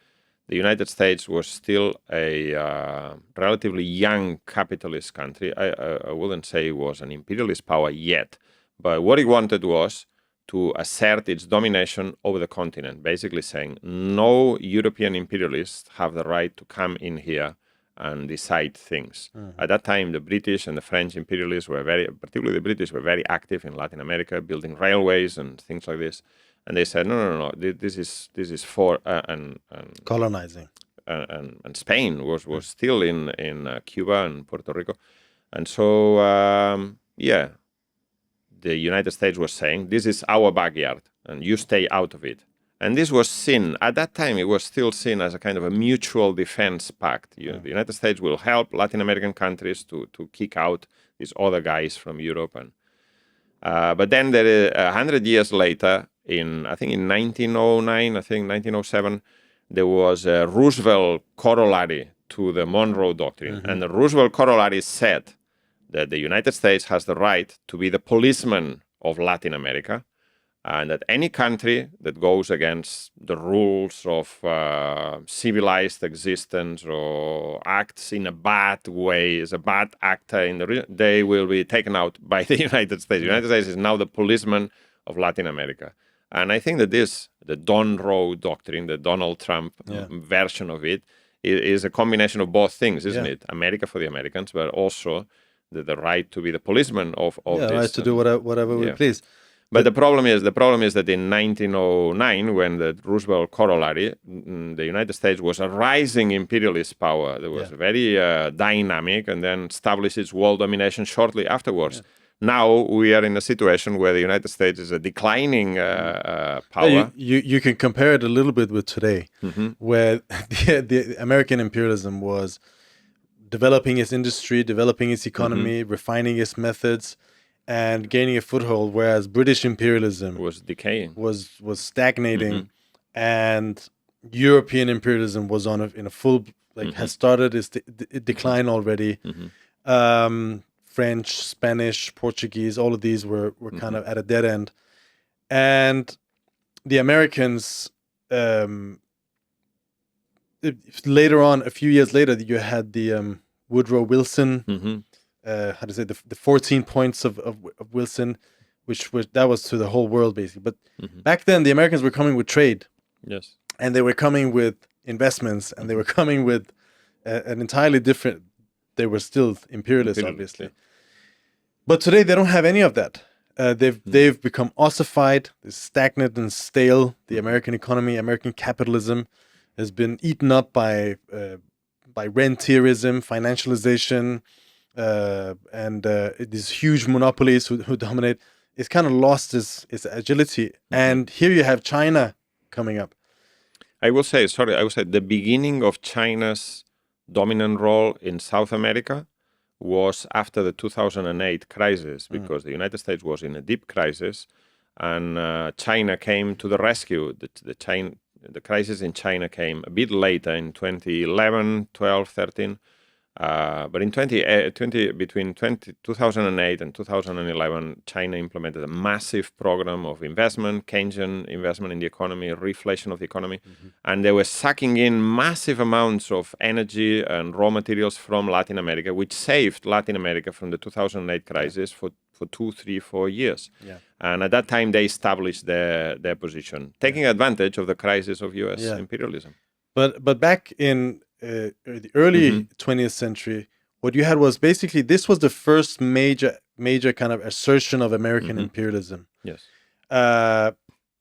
the United States was still a relatively young capitalist country. I wouldn't say it was an imperialist power yet. But what it wanted was to assert its domination over the continent, basically saying no European imperialists have the right to come in here and decide things. At that time, the British and the French imperialists particularly the British, were very active in Latin America, building railways and things like this. And they said, no. This is for and colonizing. And Spain was still in Cuba and Puerto Rico, and so the United States was saying, this is our backyard, and you stay out of it. And this was seen, at that time, it was still seen as a kind of a mutual defense pact. The United States will help Latin American countries to kick out these other guys from Europe. But then 100 years later, in 1909, 1907, there was a Roosevelt corollary to the Monroe Doctrine. And the Roosevelt corollary said that the United States has the right to be the policeman of Latin America, and that any country that goes against the rules of civilized existence or acts in a bad way, is a bad actor in the region, they will be taken out by the United States. The United States is now the policeman of Latin America. And I think that the Donroe Doctrine, the Donald Trump version of it, is a combination of both things, isn't it? America for the Americans, but also the right to be the policeman of this. Right to do whatever we please. But the problem is that in 1909, when the Roosevelt corollary, the United States was a rising imperialist power that was very dynamic, and then established its world domination shortly afterwards. Now we are in a situation where the United States is a declining power. You can compare it a little bit with today, where the American imperialism was developing its industry, developing its economy, refining its methods, and gaining a foothold, whereas British imperialism was decaying, was stagnating, and European imperialism was in a full has started its decline already. French, Spanish, Portuguese, all of these were kind of at a dead end, and the Americans. Later on, a few years later, you had the Woodrow Wilson. The 14 points of Wilson, that was to the whole world basically. But back then, the Americans were coming with trade, and they were coming with investments, and they were coming with an entirely different. They were still imperialists, obviously, but today they don't have any of that. They've become ossified, stagnant and stale. The American economy, American capitalism, has been eaten up by rentierism, financialization. And these huge monopolies who dominate, it's kind of lost its agility. And here you have China coming up. I will say the beginning of China's dominant role in South America was after the 2008 crisis, because the United States was in a deep crisis, and China came to the rescue. The crisis in China came a bit later in 2011, 12, 13. But in 2008 and 2011, China implemented a massive program of investment, Keynesian investment in the economy, reflation of the economy, and they were sucking in massive amounts of energy and raw materials from Latin America, which saved Latin America from the 2008 crisis for 2, 3, 4 years. Yeah. And at that time, they established their position, taking advantage of the crisis of U.S. imperialism. But back in the early 20th century, what you had was basically this was the first major kind of assertion of American imperialism. Yes.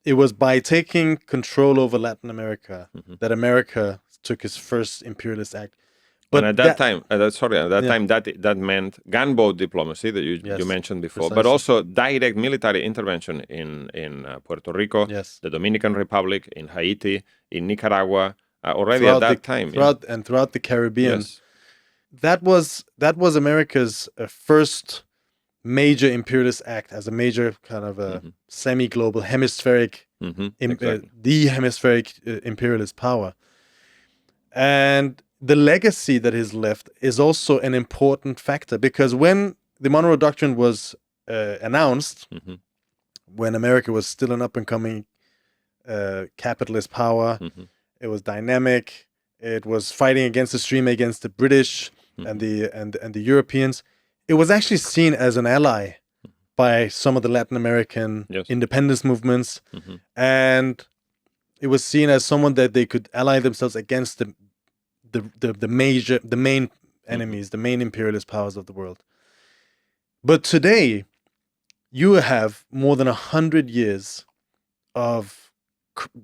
It was by taking control over Latin America that America took its first imperialist act. But at that time, that meant gunboat diplomacy that you mentioned before, but also direct military intervention in Puerto Rico, the Dominican Republic, in Haiti, in Nicaragua, already at that time. Throughout the Caribbean. Yes. That was America's first major imperialist act as a major kind of a semi-global hemispheric, the hemispheric imperialist power. And the legacy that is left is also an important factor, because when the Monroe Doctrine was announced, when America was still an up-and-coming capitalist power, it was dynamic. It was fighting against the stream against the British and the Europeans. It was actually seen as an ally by some of the Latin American independence movements, and it was seen as someone that they could ally themselves against the main enemies, the main imperialist powers of the world. But today, you have more than 100 years of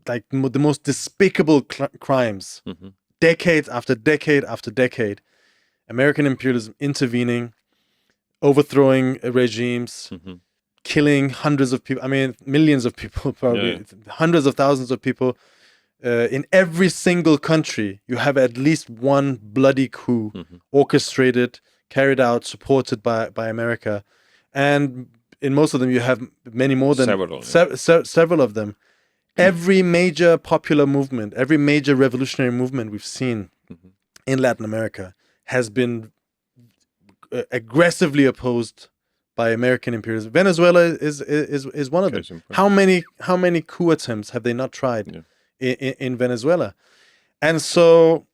like the most despicable crimes, decade after decade after decade. American imperialism intervening, overthrowing regimes, killing hundreds of people. I mean, millions of people, probably hundreds of thousands of people. In every single country, you have at least one bloody coup orchestrated, carried out, supported by America. And in most of them, you have many more than several of them. Every major popular movement, every major revolutionary movement we've seen in Latin America has been aggressively opposed by American imperialism. Venezuela is one of them. How many coup attempts have they not tried in Venezuela? And so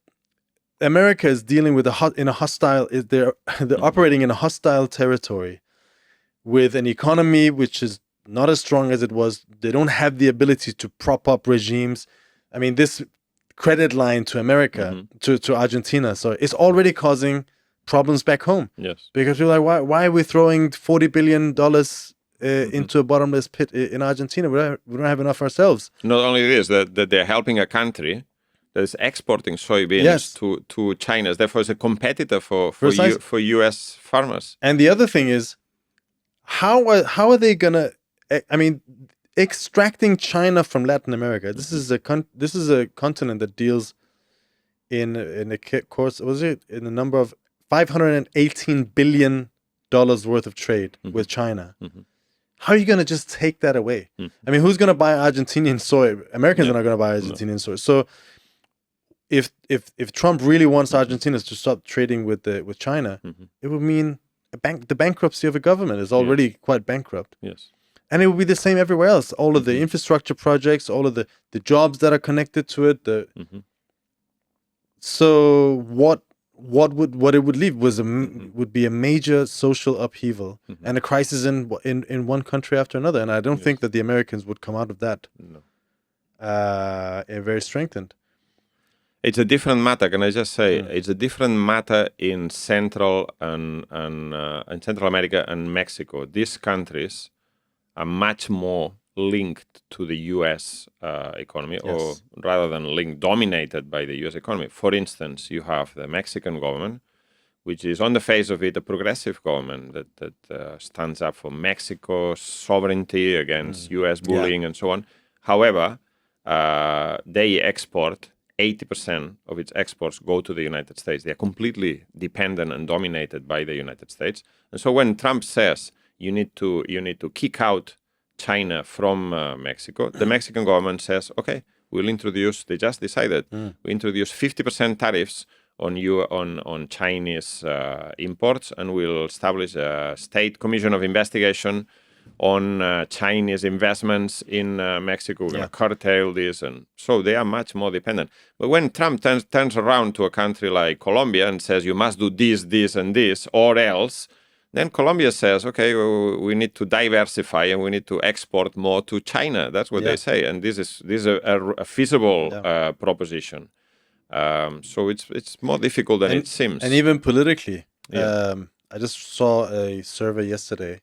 America is dealing with they're operating in a hostile territory with an economy which is not as strong as it was. They don't have the ability to prop up regimes. I mean, this credit line to America, to Argentina, so it's already causing problems back home. Yes. Because we're like, why are we throwing $40 billion into a bottomless pit in Argentina? We don't have enough ourselves. Not only this, that they're helping a country that is exporting soybeans to China. Therefore, it's a competitor for U.S. farmers. And the other thing is, how are they gonna? I mean, extracting China from Latin America. This is a continent that deals in a course. Was it in the number of $518 billion worth of trade with China? How are you going to just take that away? I mean, who's going to buy Argentinian soy? Americans are not going to buy Argentinian soy. So if Trump really wants Argentina to stop trading with China, it would mean the bankruptcy of a government is already quite bankrupt. Yes. And it will be the same everywhere else. All of the infrastructure projects, all of the jobs that are connected to it. So what it would leave would be a major social upheaval and a crisis in one country after another. And I don't think that the Americans would come out of that very strengthened. It's a different matter. Can I just say it's a different matter in Central and Central America and Mexico. These countries are much more linked to the U.S. Economy, or rather than dominated by the U.S. economy. For instance, you have the Mexican government, which is on the face of it a progressive government that stands up for Mexico's sovereignty against U.S. bullying and so on. However, they export 80% of its exports go to the United States. They are completely dependent and dominated by the United States. And so when Trump says you need to kick out China from Mexico, the Mexican government says, okay, they just decided we introduce 50% tariffs on Chinese imports, and will establish a state commission of investigation on Chinese investments in Mexico. We're going to curtail this, and so they are much more dependent. But when Trump turns around to a country like Colombia and says you must do this, this, and this, or else, then Colombia says, okay, we need to diversify and we need to export more to China. That's what they say, and this is a feasible proposition. So it's more difficult than it seems. And even politically, I just saw a survey yesterday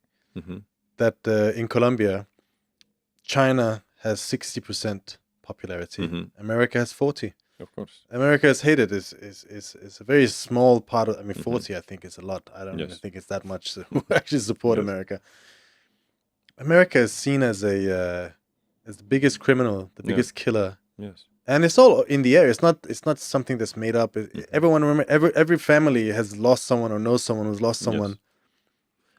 that in Colombia, China has 60% popularity. America has 40%. Of course, America is hated. Is a very small part of. I mean, 40. I think it's a lot. I don't even think it's that much who actually support America. America is seen as the biggest criminal, the biggest killer. Yes. And it's all in the air. It's not something that's made up. Everyone remember. Every family has lost someone or knows someone who's lost someone.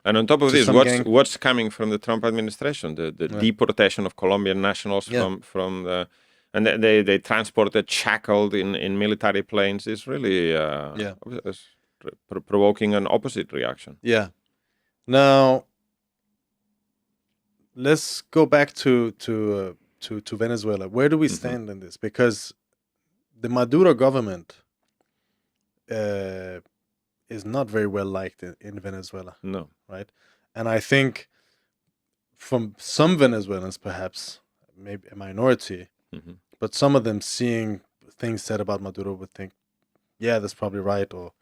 And on top of this, what's coming from the Trump administration? The deportation of Colombian nationals from the, and they transported shackled in military planes is really provoking an opposite reaction. Yeah. Now let's go back to Venezuela. Where do we stand in this? Because the Maduro government is not very well liked in Venezuela. No. Right? And I think from some Venezuelans, perhaps, maybe a minority, but some of them seeing things said about Maduro would think, yeah, that's probably right, or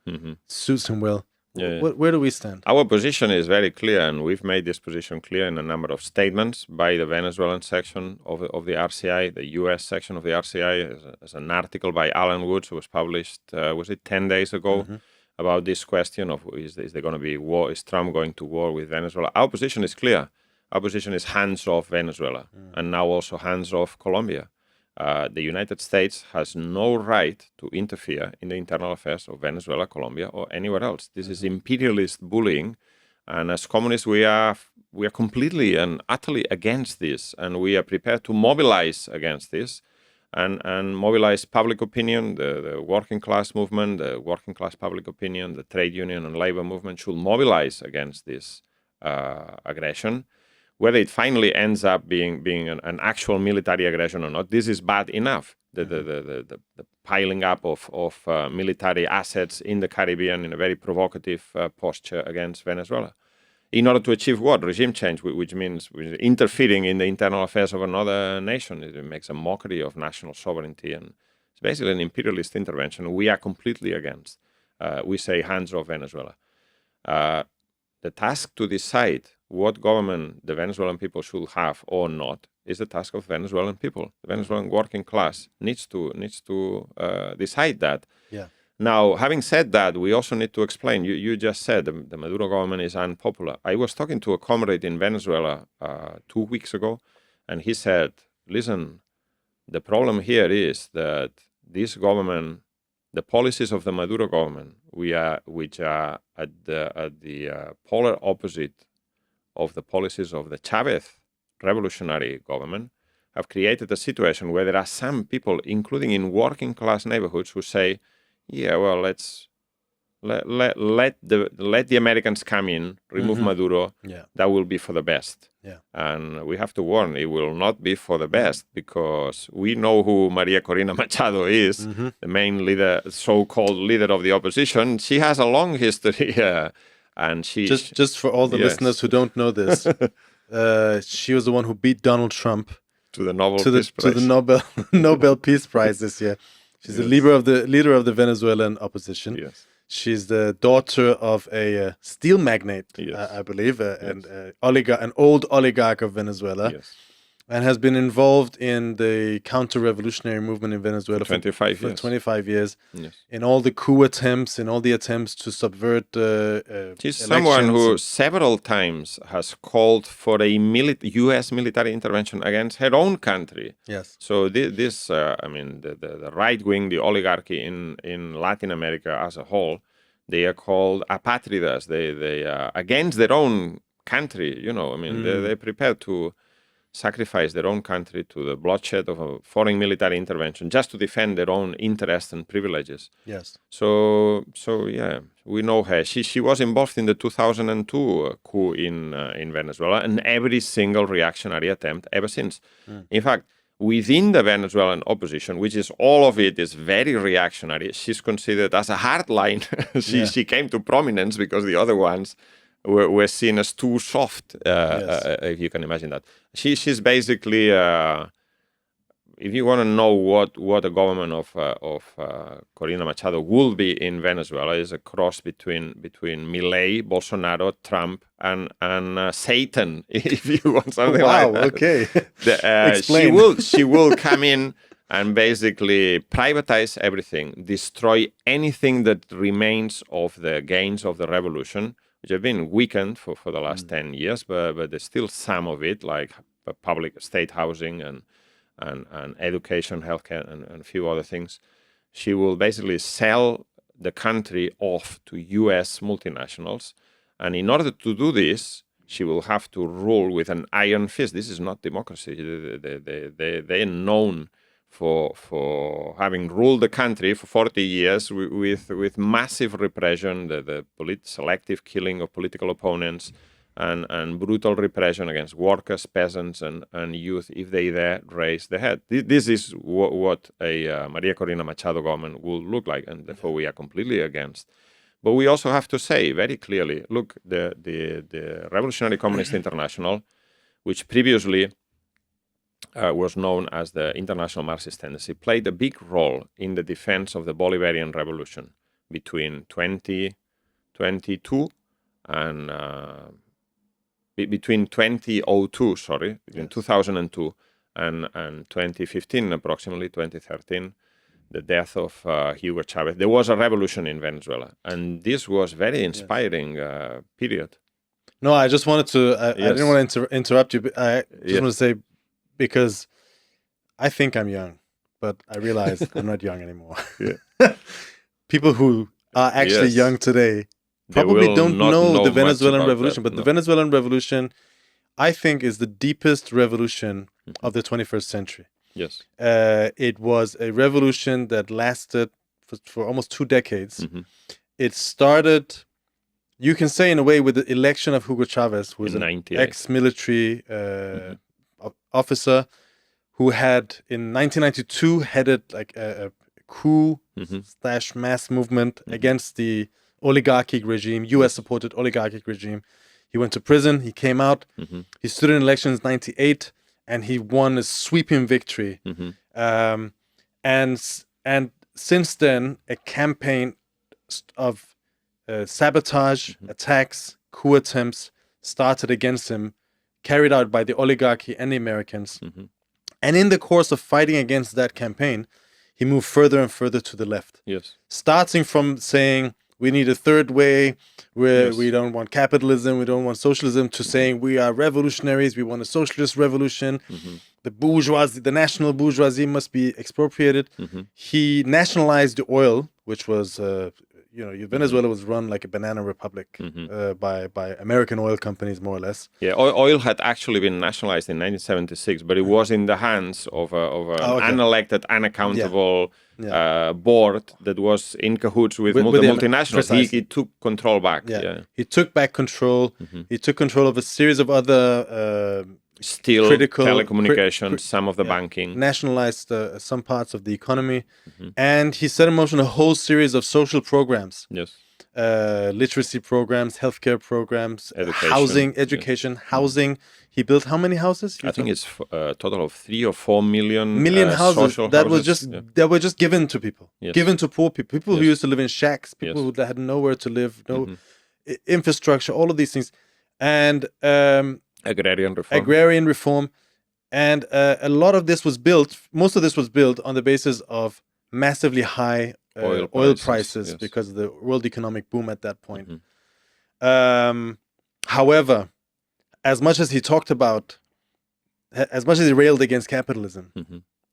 suits him well. Where do we stand? Our position is very clear, and we've made this position clear in a number of statements by the Venezuelan section of the RCI, the U.S. section of the RCI, as an article by Alan Woods, who was published, 10 days ago, about this question of is there going to be war? Is Trump going to war with Venezuela? Our position is clear. Our position is hands off Venezuela, and now also hands off Colombia. The United States has no right to interfere in the internal affairs of Venezuela, Colombia, or anywhere else. This is imperialist bullying, and as communists, we are completely and utterly against this, and we are prepared to mobilize against this, and mobilize public opinion. The working class movement, the working class public opinion, the trade union and labor movement should mobilize against this aggression. Whether it finally ends up being an actual military aggression or not, this is bad enough. The piling up of military assets in the Caribbean in a very provocative posture against Venezuela, in order to achieve what? Regime change, which means interfering in the internal affairs of another nation. It makes a mockery of national sovereignty, and it's basically an imperialist intervention. We are completely against. We say hands off Venezuela. The task to decide what government the Venezuelan people should have or not is the task of Venezuelan people. The Venezuelan working class needs to decide that. Yeah. Now, having said that, we also need to explain. You just said the Maduro government is unpopular. I was talking to a comrade in Venezuela 2 weeks ago, and he said, "Listen, the problem here is that this government, the policies of the Maduro government, which are at the polar opposite of the policies of the Chavez revolutionary government, have created a situation where there are some people, including in working class neighborhoods, who say, yeah, well, let's let the Americans come in, remove Maduro. Yeah. That will be for the best. Yeah. And we have to warn, it will not be for the best, because we know who Maria Corina Machado is, the main leader, so-called leader of the opposition. She has a long history here. And she just for all the listeners who don't know this, she was the one who beat Donald Trump to the Nobel Peace Prize this year. She's the leader of the Venezuelan opposition. Yes. She's the daughter of a steel magnate, I believe, and an old oligarch of Venezuela. Yes. And has been involved in the counter-revolutionary movement in Venezuela for 25 years. Yes. In all the coup attempts, in all the attempts to subvert She's someone who several times has called for a U.S. military intervention against her own country. Yes. So the right wing, the oligarchy in Latin America as a whole, they are called apatridas. They are against their own country. They're prepared to sacrifice their own country to the bloodshed of a foreign military intervention just to defend their own interests and privileges. Yes. So yeah, we know her. She was involved in the 2002 coup in Venezuela and every single reactionary attempt ever since. In fact, within the Venezuelan opposition, which is all of it is very reactionary, she's considered as a hardline. She came to prominence because the other ones were seen as too soft, if you can imagine that. She's basically, if you want to know what a government of Corina Machado will be in Venezuela, is a cross between Milei, Bolsonaro, Trump, and Satan. If you want something like that. Okay. Explain. She will come in and basically privatize everything, destroy anything that remains of the gains of the revolution, which have been weakened for the last 10 years, but there's still some of it, like public state housing and education, healthcare, and a few other things. She will basically sell the country off to US multinationals. And in order to do this, she will have to rule with an iron fist. This is not democracy. They're known for having ruled the country for 40 years with massive repression, the selective killing of political opponents, and brutal repression against workers, peasants, and youth if they dare raise their head. This is what a Maria Corina Machado government will look like, and therefore we are completely against. But we also have to say very clearly, look, the Revolutionary Communist International, which previously was known as the International Marxist Tendency, played a big role in the defense of the Bolivarian Revolution between 2002 and between 2002 and 2015, approximately 2013, the death of Hugo Chavez. There was a revolution in Venezuela, and this was very inspiring period. No, I just wanted to. I didn't want to interrupt you, but I just want to say, because I think I'm young, but I realize I'm not young anymore. People who are actually young today probably don't know the Venezuelan Revolution, but the Venezuelan Revolution, I think, is the deepest revolution of the 21st century. Yes. It was a revolution that lasted for almost 2 decades. It started, you can say in a way, with the election of Hugo Chavez, who was an ex-military officer who had, in 1992, headed like a coup / mass movement against the oligarchic regime, US-supported oligarchic regime. He went to prison. He came out. He stood in elections 98, and he won a sweeping victory. And since then, a campaign of sabotage, attacks, coup attempts started against him, carried out by the oligarchy and the Americans. And in the course of fighting against that campaign, he moved further and further to the left. Starting from saying, we need a third way, where we don't want capitalism, we don't want socialism, to saying we are revolutionaries, we want a socialist revolution. The bourgeoisie, the national bourgeoisie must be expropriated. He nationalized the oil, which was, Venezuela was run like a banana republic by American oil companies, more or less. Yeah, oil had actually been nationalized in 1976, but it was in the hands of an unelected, unaccountable board that was in cahoots with multinationals. He took control back. He took back control. He took control of a series of other steel, telecommunications, some of the banking. Nationalized some parts of the economy. And he set in motion a whole series of social programs. Literacy programs, healthcare programs, education, housing. He built how many houses? I think it's a total of 3 or 4 million houses that were just given to people, given to poor people who used to live in shacks, people who had nowhere to live, no infrastructure, all of these things. And agrarian reform, and a lot of this was built. Most of this was built on the basis of massively high oil prices because of the world economic boom at that point. However, as much as he talked about, as much as he railed against capitalism,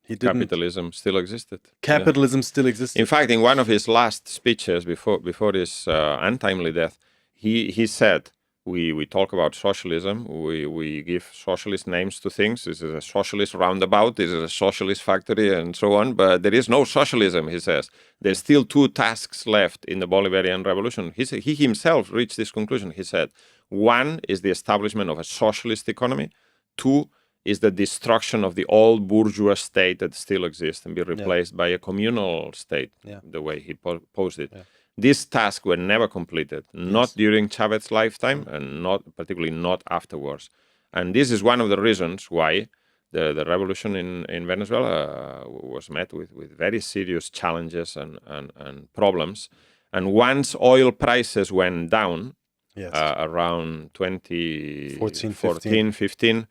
he didn't. Capitalism still existed. Capitalism still existed. In fact, in one of his last speeches before his untimely death, he said, we talk about socialism. We give socialist names to things. This is a socialist roundabout. This is a socialist factory, and so on. But there is no socialism, he says. There's still two tasks left in the Bolivarian Revolution. He himself reached this conclusion. He said, one is the establishment of a socialist economy. Two is the destruction of the old bourgeois state that still exists and be replaced by a communal state, the way he posed it. These tasks were never completed, not during Chávez's lifetime and particularly not afterwards. And this is one of the reasons why the revolution in Venezuela was met with very serious challenges and problems. And once oil prices went down around 2014, 15,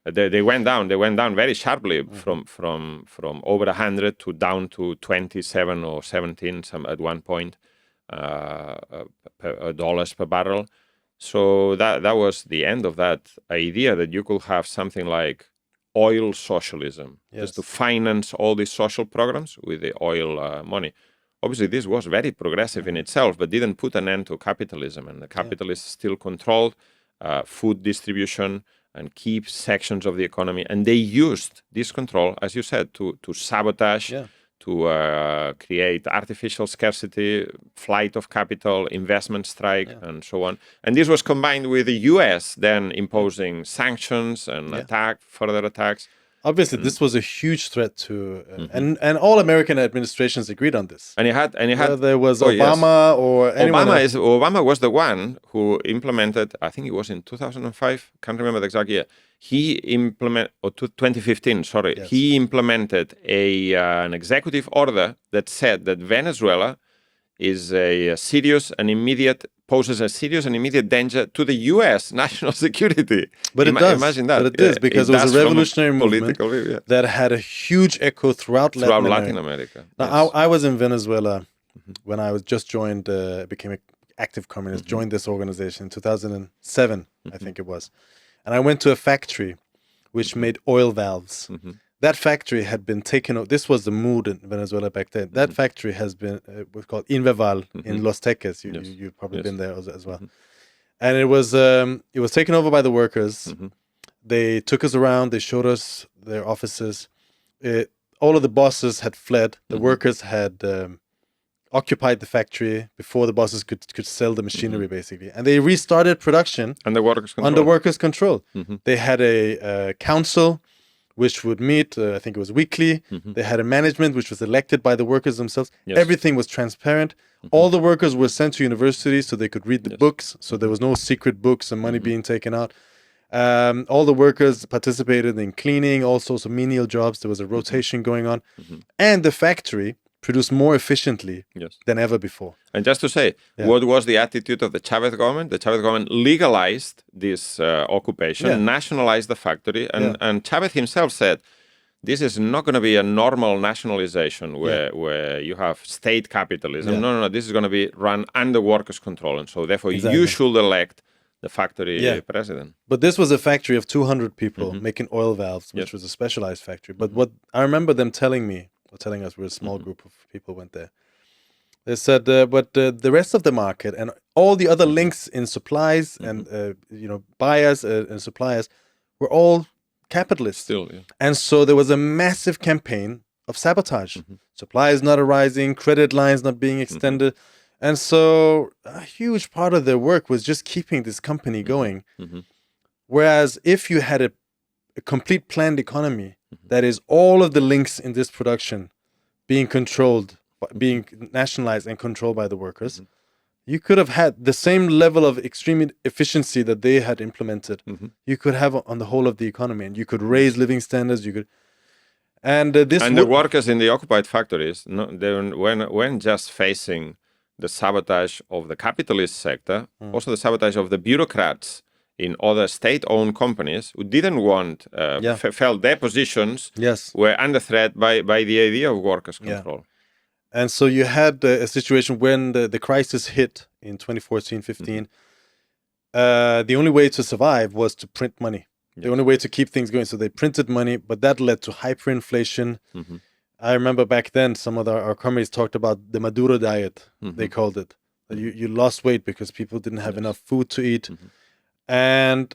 they went down. They went down very sharply from over 100 to down to 27 or 17 at one point. Dollars per barrel. So that was the end of that idea that you could have something like oil socialism, just to finance all these social programs with the oil money. Obviously, this was very progressive in itself, but didn't put an end to capitalism. And the capitalists still controlled food distribution and key sections of the economy. And they used this control, as you said, to sabotage, to create artificial scarcity, flight of capital, investment strike, and so on. And this was combined with the US then imposing sanctions and further attacks. Obviously, this was a huge threat to, and all American administrations agreed on this. And whether there was Obama or anyone. Obama was the one who implemented. I think it was in 2005. Can't remember the exact year. He implemented, or 2015. Sorry, he implemented an executive order that said that Venezuela is poses a serious and immediate danger to the U.S. national security. But it does. Imagine that. But it is, because it was a revolutionary movement that had a huge echo throughout Latin America. Now, I was in Venezuela when I was just joined, became an active communist, joined this organization in 2007, I think it was. And I went to a factory which made oil valves. That factory had been taken over. This was the mood in Venezuela back then. That factory has been was called Inveval in Los Teques. You've probably been there as well. And it was taken over by the workers. They took us around. They showed us their offices. All of the bosses had fled. The workers had occupied the factory before the bosses could sell the machinery, basically. And they restarted production under workers' control. They had a council which would meet, I think it was weekly. They had a management which was elected by the workers themselves. Everything was transparent. All the workers were sent to universities so they could read the books. So there was no secret books and money being taken out. All the workers participated in cleaning, all sorts of menial jobs. There was a rotation going on. And the factory produced more efficiently than ever before. And just to say, what was the attitude of the Chávez government? The Chávez government legalized this occupation, nationalized the factory, and Chávez himself said, this is not going to be a normal nationalization where you have state capitalism. No, this is going to be run under workers' control. And so therefore you should elect the factory president. But this was a factory of 200 people making oil valves, which was a specialized factory. But what I remember them telling us, we're a small group of people went there. They said, but the rest of the market and all the other links in supplies and buyers and suppliers were all capitalists. Still, And so there was a massive campaign of sabotage. Supplies not arising, credit lines not being extended. And so a huge part of their work was just keeping this company going. Whereas if you had a complete planned economy, that is all of the links in this production being controlled, being nationalized and controlled by the workers, you could have had the same level of extreme efficiency that they had implemented. You could have on the whole of the economy, and you could raise living standards. You could, and the workers in the occupied factories, they weren't just facing the sabotage of the capitalist sector, also the sabotage of the bureaucrats in other state-owned companies who didn't want, felt their positions were under threat by the idea of workers' control. And so you had a situation when the crisis hit in 2014-15. The only way to survive was to print money. The only way to keep things going. So they printed money, but that led to hyperinflation. I remember back then some of our comrades talked about the Maduro diet, they called it. You lost weight because people didn't have enough food to eat. And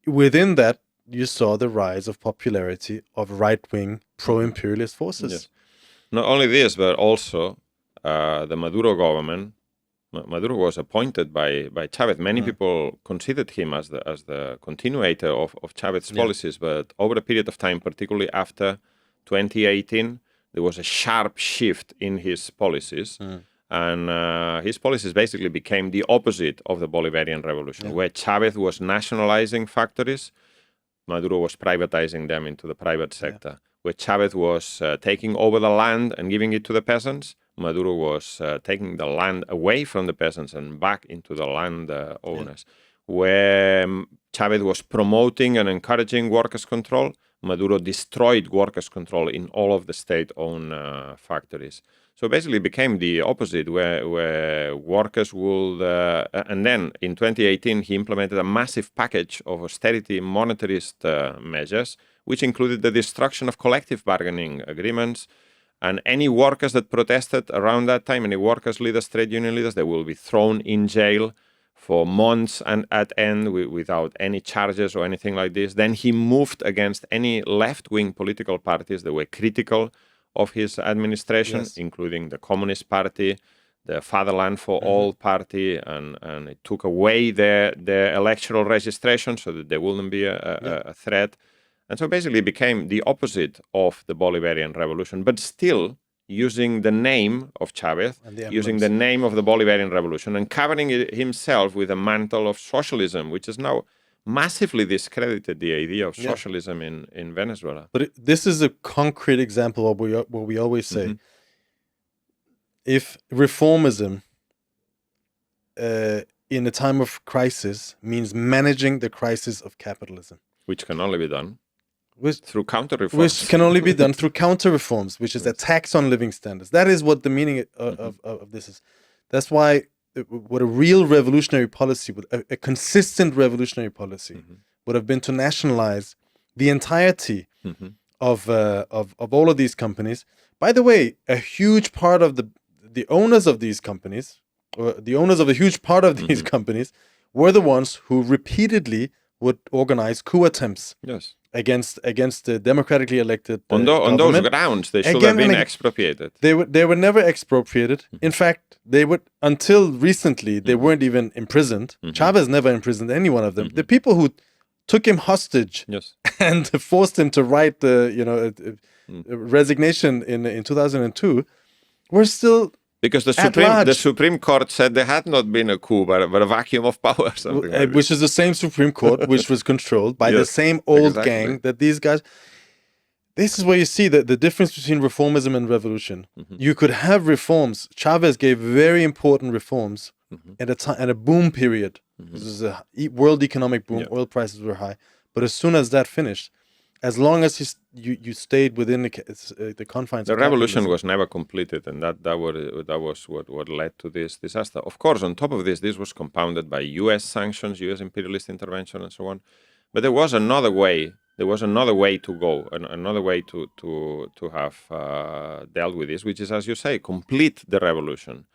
within that, you saw the rise of popularity of right-wing pro-imperialist forces. Yes. Not only this, but also the Maduro government. Maduro was appointed by Chavez. Many people considered him as the continuator of Chavez's policies, but over a period of time, particularly after 2018, there was a sharp shift in his policies. And his policies basically became the opposite of the Bolivarian revolution, where Chavez was nationalizing factories, Maduro was privatizing them into the private sector. Where Chavez was taking over the land and giving it to the peasants, Maduro was taking the land away from the peasants and back into the land owners. Where Chavez was promoting and encouraging workers' control, Maduro destroyed workers' control in all of the state-owned factories. So basically it became the opposite, where workers would... and then in 2018, he implemented a massive package of austerity monetarist measures, which included the destruction of collective bargaining agreements. And any workers that protested around that time, any workers' leaders, trade union leaders, they will be thrown in jail for months and at end without any charges or anything like this. Then he moved against any left-wing political parties that were critical of his administration, including the Communist Party, the Fatherland for All Party, and it took away their electoral registration so that there wouldn't be a threat. And so basically it became the opposite of the Bolivarian revolution, but still using the name of Chavez, using the name of the Bolivarian revolution, and covering himself with a mantle of socialism, which is now massively discredited the idea of socialism in Venezuela. But this is a concrete example of what we always say. If reformism in a time of crisis means managing the crisis of capitalism, which can only be done through counter-reforms. Which can only be done through counter-reforms, which is a tax on living standards. That is what the meaning of this is. That's why what a real revolutionary policy, a consistent revolutionary policy, would have been to nationalize the entirety of all of these companies. By the way, a huge part of the owners of these companies, or the owners of a huge part of these companies, were the ones who repeatedly would organize coup attempts against the democratically elected on those grounds. They should have been expropriated. They were never expropriated. In fact, they would, until recently, they weren't even imprisoned. Chavez never imprisoned any one of them. The people who took him hostage and forced him to write the resignation in 2002 were still. Because the Supreme Court said there had not been a coup, but a vacuum of power. Something like which is the same Supreme Court, which was controlled by the same old gang that these guys... This is where you see the difference between reformism and revolution. You could have reforms. Chavez gave very important reforms at a boom period. This is a world economic boom. Oil prices were high. But as soon as that finished, as long as you stayed within the confines the of revolution was never completed, and that was what led to this disaster. Of course, on top of this was compounded by U.S. sanctions, U.S. imperialist intervention, and so on. But there was another way. There was another way to go, another way to have dealt with this, which is, as you say, complete the revolution,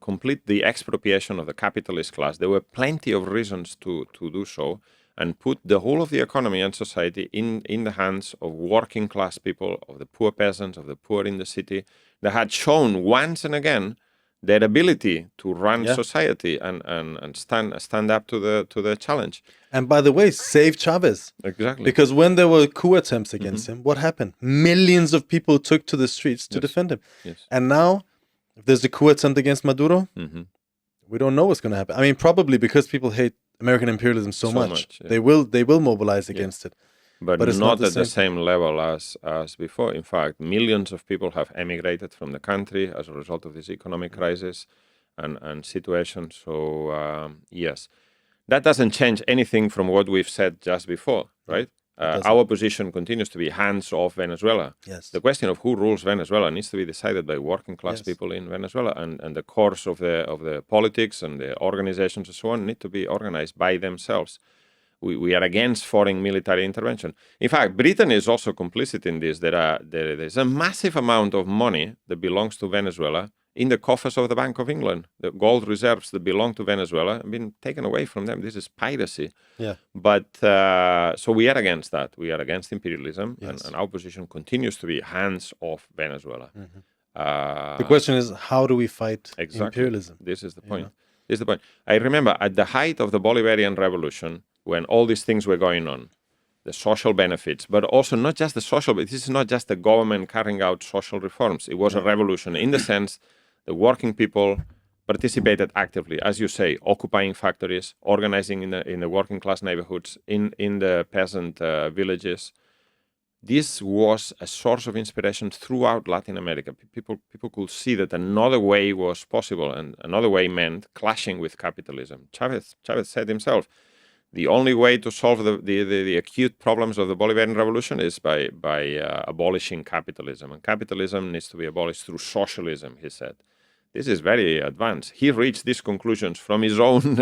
complete the expropriation of the capitalist class. There were plenty of reasons to do so, and put the whole of the economy and society in the hands of working class people, of the poor peasants, of the poor in the city, that had shown once and again their ability to run society and stand up to the challenge. And by the way, save Chavez. Exactly. Because when there were coup attempts against him, what happened? Millions of people took to the streets to defend him. And now, if there's a coup attempt against Maduro, we don't know what's going to happen. I mean, probably because people hate American imperialism so much. They will mobilize against it. But it's not at the same level as before. In fact, millions of people have emigrated from the country as a result of this economic crisis and situation. So, yes. That doesn't change anything from what we've said just before, right? Our position continues to be hands off Venezuela. The question of who rules Venezuela needs to be decided by working class people in Venezuela, and the course of the politics and the organizations and so on need to be organized by themselves. We are against foreign military intervention. In fact, Britain is also complicit in this. There's a massive amount of money that belongs to Venezuela in the coffers of the Bank of England. The gold reserves that belong to Venezuela have been taken away from them. This is piracy. Yeah. But so we are against that. We are against imperialism, and our position continues to be hands off Venezuela. The question is, how do we fight imperialism? This is the point. This is the point. I remember at the height of the Bolivarian Revolution, when all these things were going on, the social benefits, but also not just the social, but this is not just the government carrying out social reforms. It was a revolution in the sense the working people participated actively, as you say, occupying factories, organizing in the working class neighborhoods, in the peasant villages. This was a source of inspiration throughout Latin America. People could see that another way was possible, and another way meant clashing with capitalism. Chavez said himself, the only way to solve the acute problems of the Bolivarian Revolution is by abolishing capitalism. And capitalism needs to be abolished through socialism, he said. This is very advanced. He reached these conclusions from his own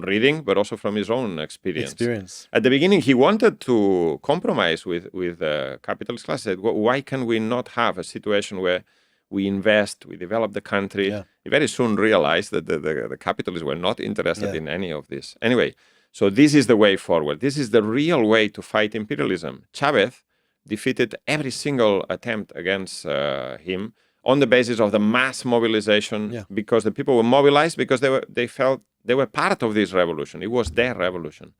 reading, but also from his own experience. At the beginning, he wanted to compromise with the capitalist class. He said, why can we not have a situation where we invest, we develop the country? He very soon realized that the capitalists were not interested in any of this. Anyway, so this is the way forward. This is the real way to fight imperialism. Chavez defeated every single attempt against him on the basis of the mass mobilization, because the people were mobilized because they felt they were part of this revolution. It was their revolution.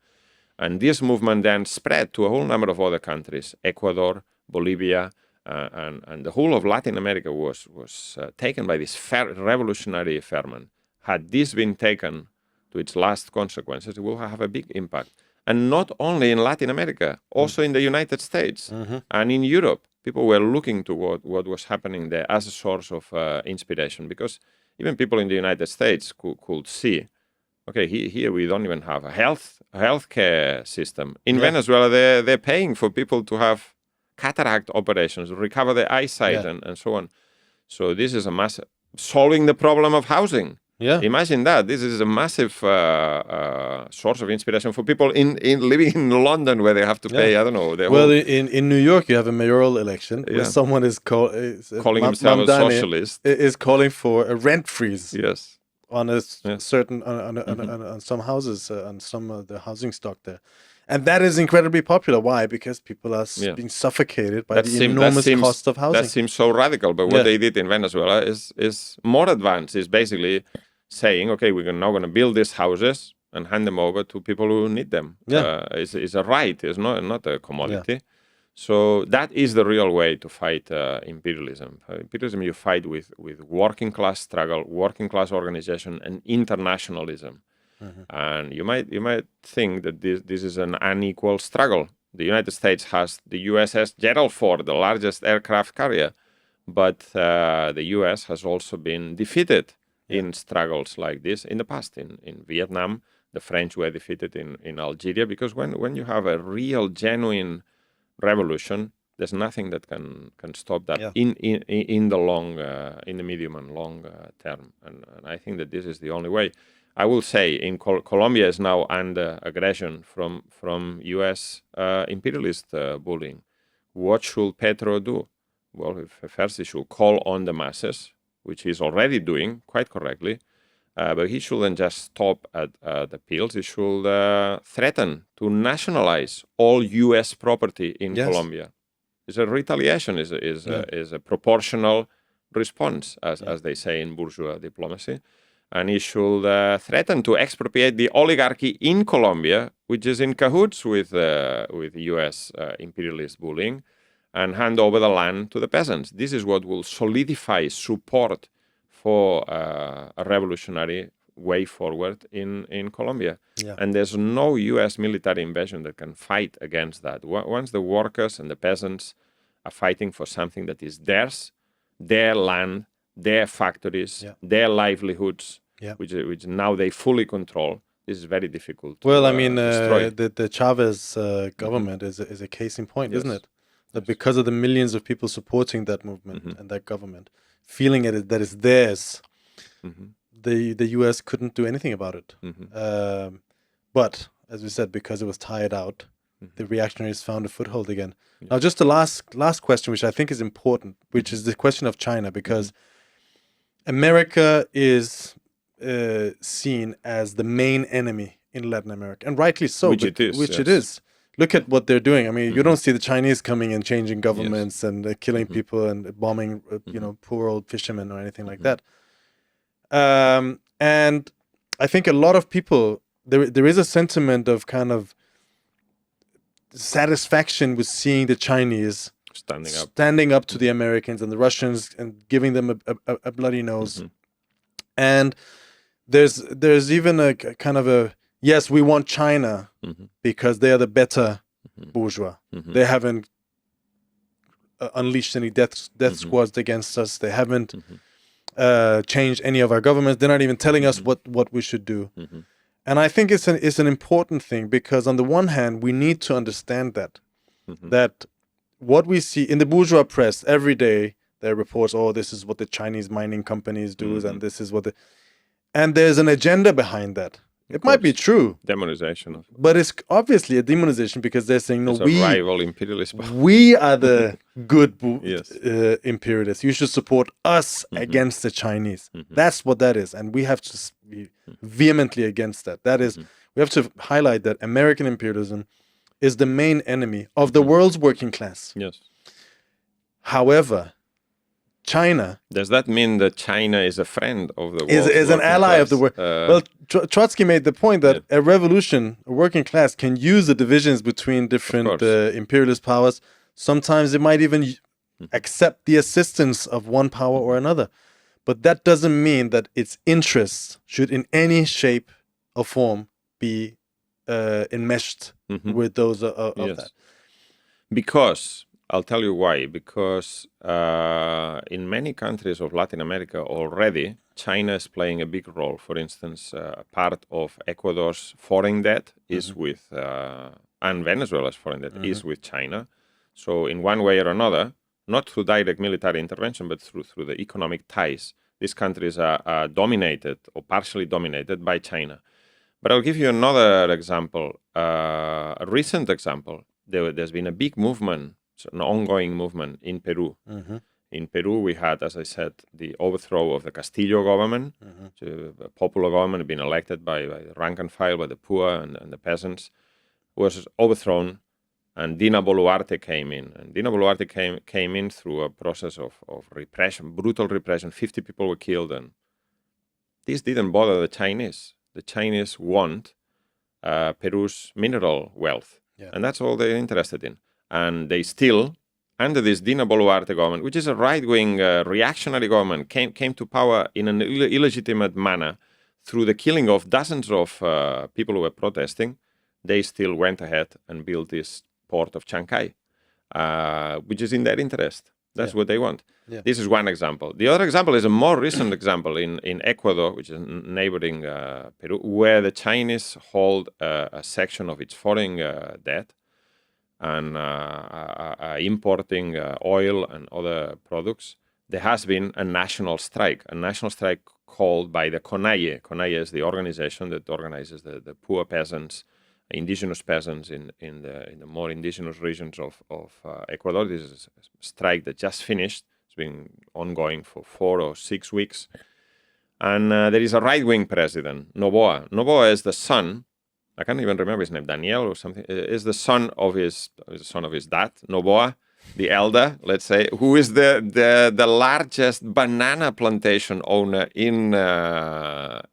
And this movement then spread to a whole number of other countries, Ecuador, Bolivia, and the whole of Latin America was taken by this revolutionary ferment. Had this been taken to its last consequences, it will have a big impact. And not only in Latin America, also in the United States and in Europe. People were looking to what was happening there as a source of inspiration, because even people in the United States could see, okay, here we don't even have a healthcare system. In Venezuela, they're paying for people to have cataract operations, recover their eyesight, and so on. So this is a massive solving the problem of housing. Imagine that. This is a massive source of inspiration for people in living in London, where they have to pay, I don't know. In New York, you have a mayoral election where someone is calling himself a socialist. Is calling for a rent freeze. Yes. On a certain on some houses, on some of the housing stock there. And that is incredibly popular. Why? Because people are being suffocated by the enormous cost of housing. That seems so radical, but what they did in Venezuela is more advanced. It's basically saying, okay, we're now going to build these houses and hand them over to people who need them. It's a right. It's not a commodity. So that is the real way to fight imperialism. Imperialism you fight with working class struggle, working class organization, and internationalism. And you might think that this is an unequal struggle. The United States has the USS Gerald Ford, the largest aircraft carrier, but the US has also been defeated in struggles like this in the past. In Vietnam, the French were defeated in Algeria, because when you have a real, genuine revolution, there's nothing that can stop that in the medium and long term. And I think that this is the only way. I will say in Colombia is now under aggression from U.S. Imperialist bullying. What should Petro do? Well, first he should call on the masses, which he's already doing quite correctly, but he shouldn't just stop at appeals. He should threaten to nationalize all U.S. property in Colombia. It's a retaliation, is a proportional response, as they say in bourgeois diplomacy. And he should threaten to expropriate the oligarchy in Colombia, which is in cahoots with U.S. imperialist bullying, and hand over the land to the peasants. This is what will solidify support for a revolutionary way forward in Colombia. And there's no U.S. military invasion that can fight against that. Once the workers and the peasants are fighting for something that is theirs, their land, their factories, their livelihoods, which now they fully control, this is very difficult to destroy. The Chavez government is a case in point, isn't it? That because of the millions of people supporting that movement and that government, feeling that it's theirs, the U.S. couldn't do anything about it. But, as we said, because it was tired out, the reactionaries found a foothold again. Now, just the last question, which I think is important, which is the question of China, because America is seen as the main enemy in Latin America, and rightly so. Which it is. Which it Yes. is. Look at what they're doing. I mean, you Mhm. don't see the Chinese coming and changing governments and killing Mhm. people and bombing, Mhm. poor old fishermen or anything like Mhm. that. And I think a lot of people, there is a sentiment of kind of satisfaction with seeing the Chinese standing up to the Americans and the Russians and giving them a bloody nose. Mhm. And there's even a kind of a, yes, we want China Mhm. because they are the better Mhm. bourgeois. Mhm. They haven't unleashed any death Mhm. squads against us. They haven't Mhm. changed any of our governments. They're not even telling us Mhm. what we should do. Mhm. And I think it's an important thing, because on the one hand, we need to understand Mhm. that what we see in the bourgeois press every day, there are reports, oh, this is what the Chinese mining companies do, and this is what and there's an agenda behind that. It might be true, Demonization but it's obviously a demonization, because they're saying, no, it's a rival imperialist power. we are the good Yes. imperialists. You should support us against the Chinese. That's what that is, and we have to be vehemently against that. That is, we have to highlight that American imperialism is the main enemy of the world's working class. Yes. However, China Does that mean that China is a friend of the world? Is an ally of the world. Well, Trotsky made the point that a revolution, a working class, can use the divisions between different imperialist powers. Sometimes it might even accept the assistance of one power or another. But that doesn't mean that its interests should in any shape or form be enmeshed with those of that. Because I'll tell you why. Because in many countries of Latin America already, China is playing a big role. For instance, part of Ecuador's foreign debt is with, and Venezuela's foreign debt is with China. So in one way or another, not through direct military intervention, but through the economic ties, these countries are dominated or partially dominated by China. But I'll give you another example, a recent example. There's been a big movement, an ongoing movement in Peru. In Peru, we had, as I said, the overthrow of the Castillo government. So a popular government had been elected by the rank and file, by the poor and the peasants, was overthrown, and Dina Boluarte came in. And Dina Boluarte came in through a process of repression, brutal repression. 50 people were killed, and this didn't bother the Chinese. The Chinese want Peru's mineral wealth. And that's all they're interested in. And they still, under this Dina Boluarte government, which is a right-wing reactionary government, came to power in an illegitimate manner through the killing of dozens of people who were protesting. They still went ahead and built this port of Chancay, which is in their interest. That's what they want. This is one example. The other example is a more recent example in Ecuador, which is neighboring Peru, where the Chinese hold a section of its foreign debt and importing oil and other products. There has been a national strike called by the CONAIE. CONAIE is the organization that organizes the poor peasants, indigenous peasants in the more indigenous regions of Ecuador. This is a strike that just finished. It's been ongoing for 4 or 6 weeks. And there is a right-wing president, Noboa. Noboa is the son, I can't even remember his name, Daniel or something, is the son of his dad, Noboa, the elder, let's say, who is the largest banana plantation owner in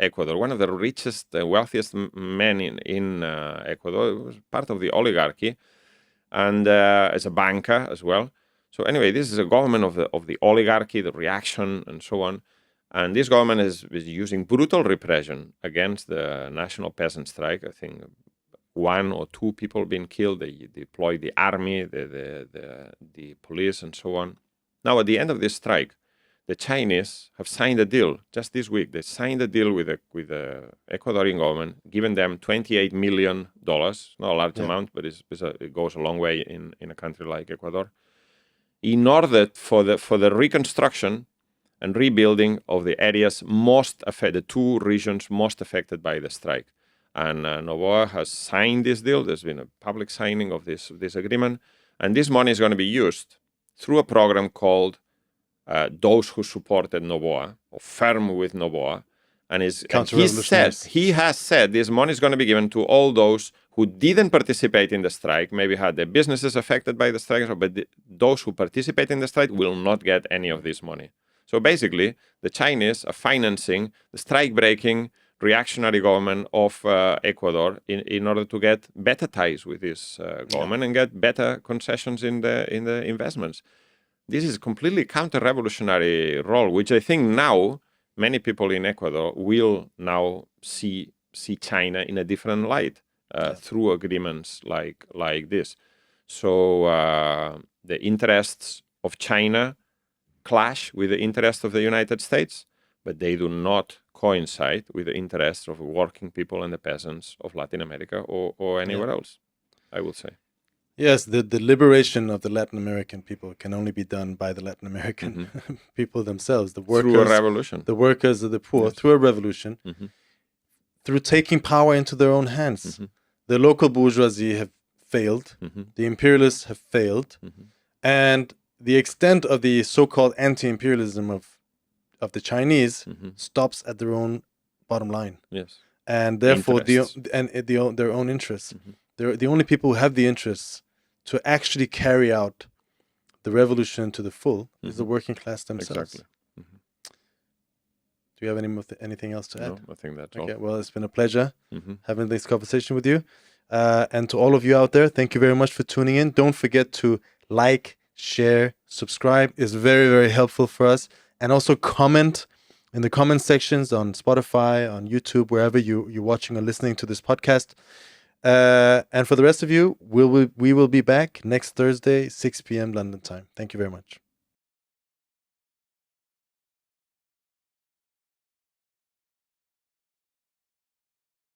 Ecuador, one of the richest, wealthiest men in Ecuador. He was part of the oligarchy, and as a banker as well. So anyway, this is a government of the oligarchy, the reaction, and so on. And this government is using brutal repression against the national peasant strike. I think 1 or 2 people been killed. They deployed the army, the police, and so on. Now, at the end of this strike, the Chinese have signed a deal just this week. They signed a deal with the Ecuadorian government, giving them $28 million. Not a large amount, but it goes a long way in a country like Ecuador. In order for the reconstruction and rebuilding of the areas most affected, the 2 regions most affected by the strike. And Noboa has signed this deal. There's been a public signing of this agreement. And this money is going to be used through a program called Those Who Supported Noboa, firm with Noboa. And Counter-revolutionists. he has said this money is going to be given to all those who didn't participate in the strike, maybe had their businesses affected by the strike, but those who participate in the strike will not get any of this money. So basically, the Chinese are financing the strike-breaking reactionary government of Ecuador in order to get better ties with this government and get better concessions in the investments. This is a completely counter-revolutionary role, which I think now many people in Ecuador will now see China in a different light through agreements like this. So the interests of China clash with the interests of the United States, but they do not coincide with the interests of working people and the peasants of Latin America or anywhere else, I would say. Yes, the liberation of the Latin American people can only be done by the Latin American people themselves, the workers, through a revolution, the workers of the poor, through a revolution, through taking power into their own hands. The local bourgeoisie have failed, the imperialists have failed, and the extent of the so-called anti-imperialism of the Chinese stops at their own bottom line. Yes, and therefore their own interests. They're the only people who have the interests to actually carry out the revolution to the full is the working class themselves. Exactly. Do you have anything else to add? No, I think that's all. Okay, well, it's been a pleasure having this conversation with you. And to all of you out there, thank you very much for tuning in. Don't forget to like, share, subscribe. It's very, very helpful for us. And also comment in the comment sections on Spotify, on YouTube, wherever you're watching or listening to this podcast. And for the rest of you, we will be back next Thursday, 6 p.m. London time. Thank you very much.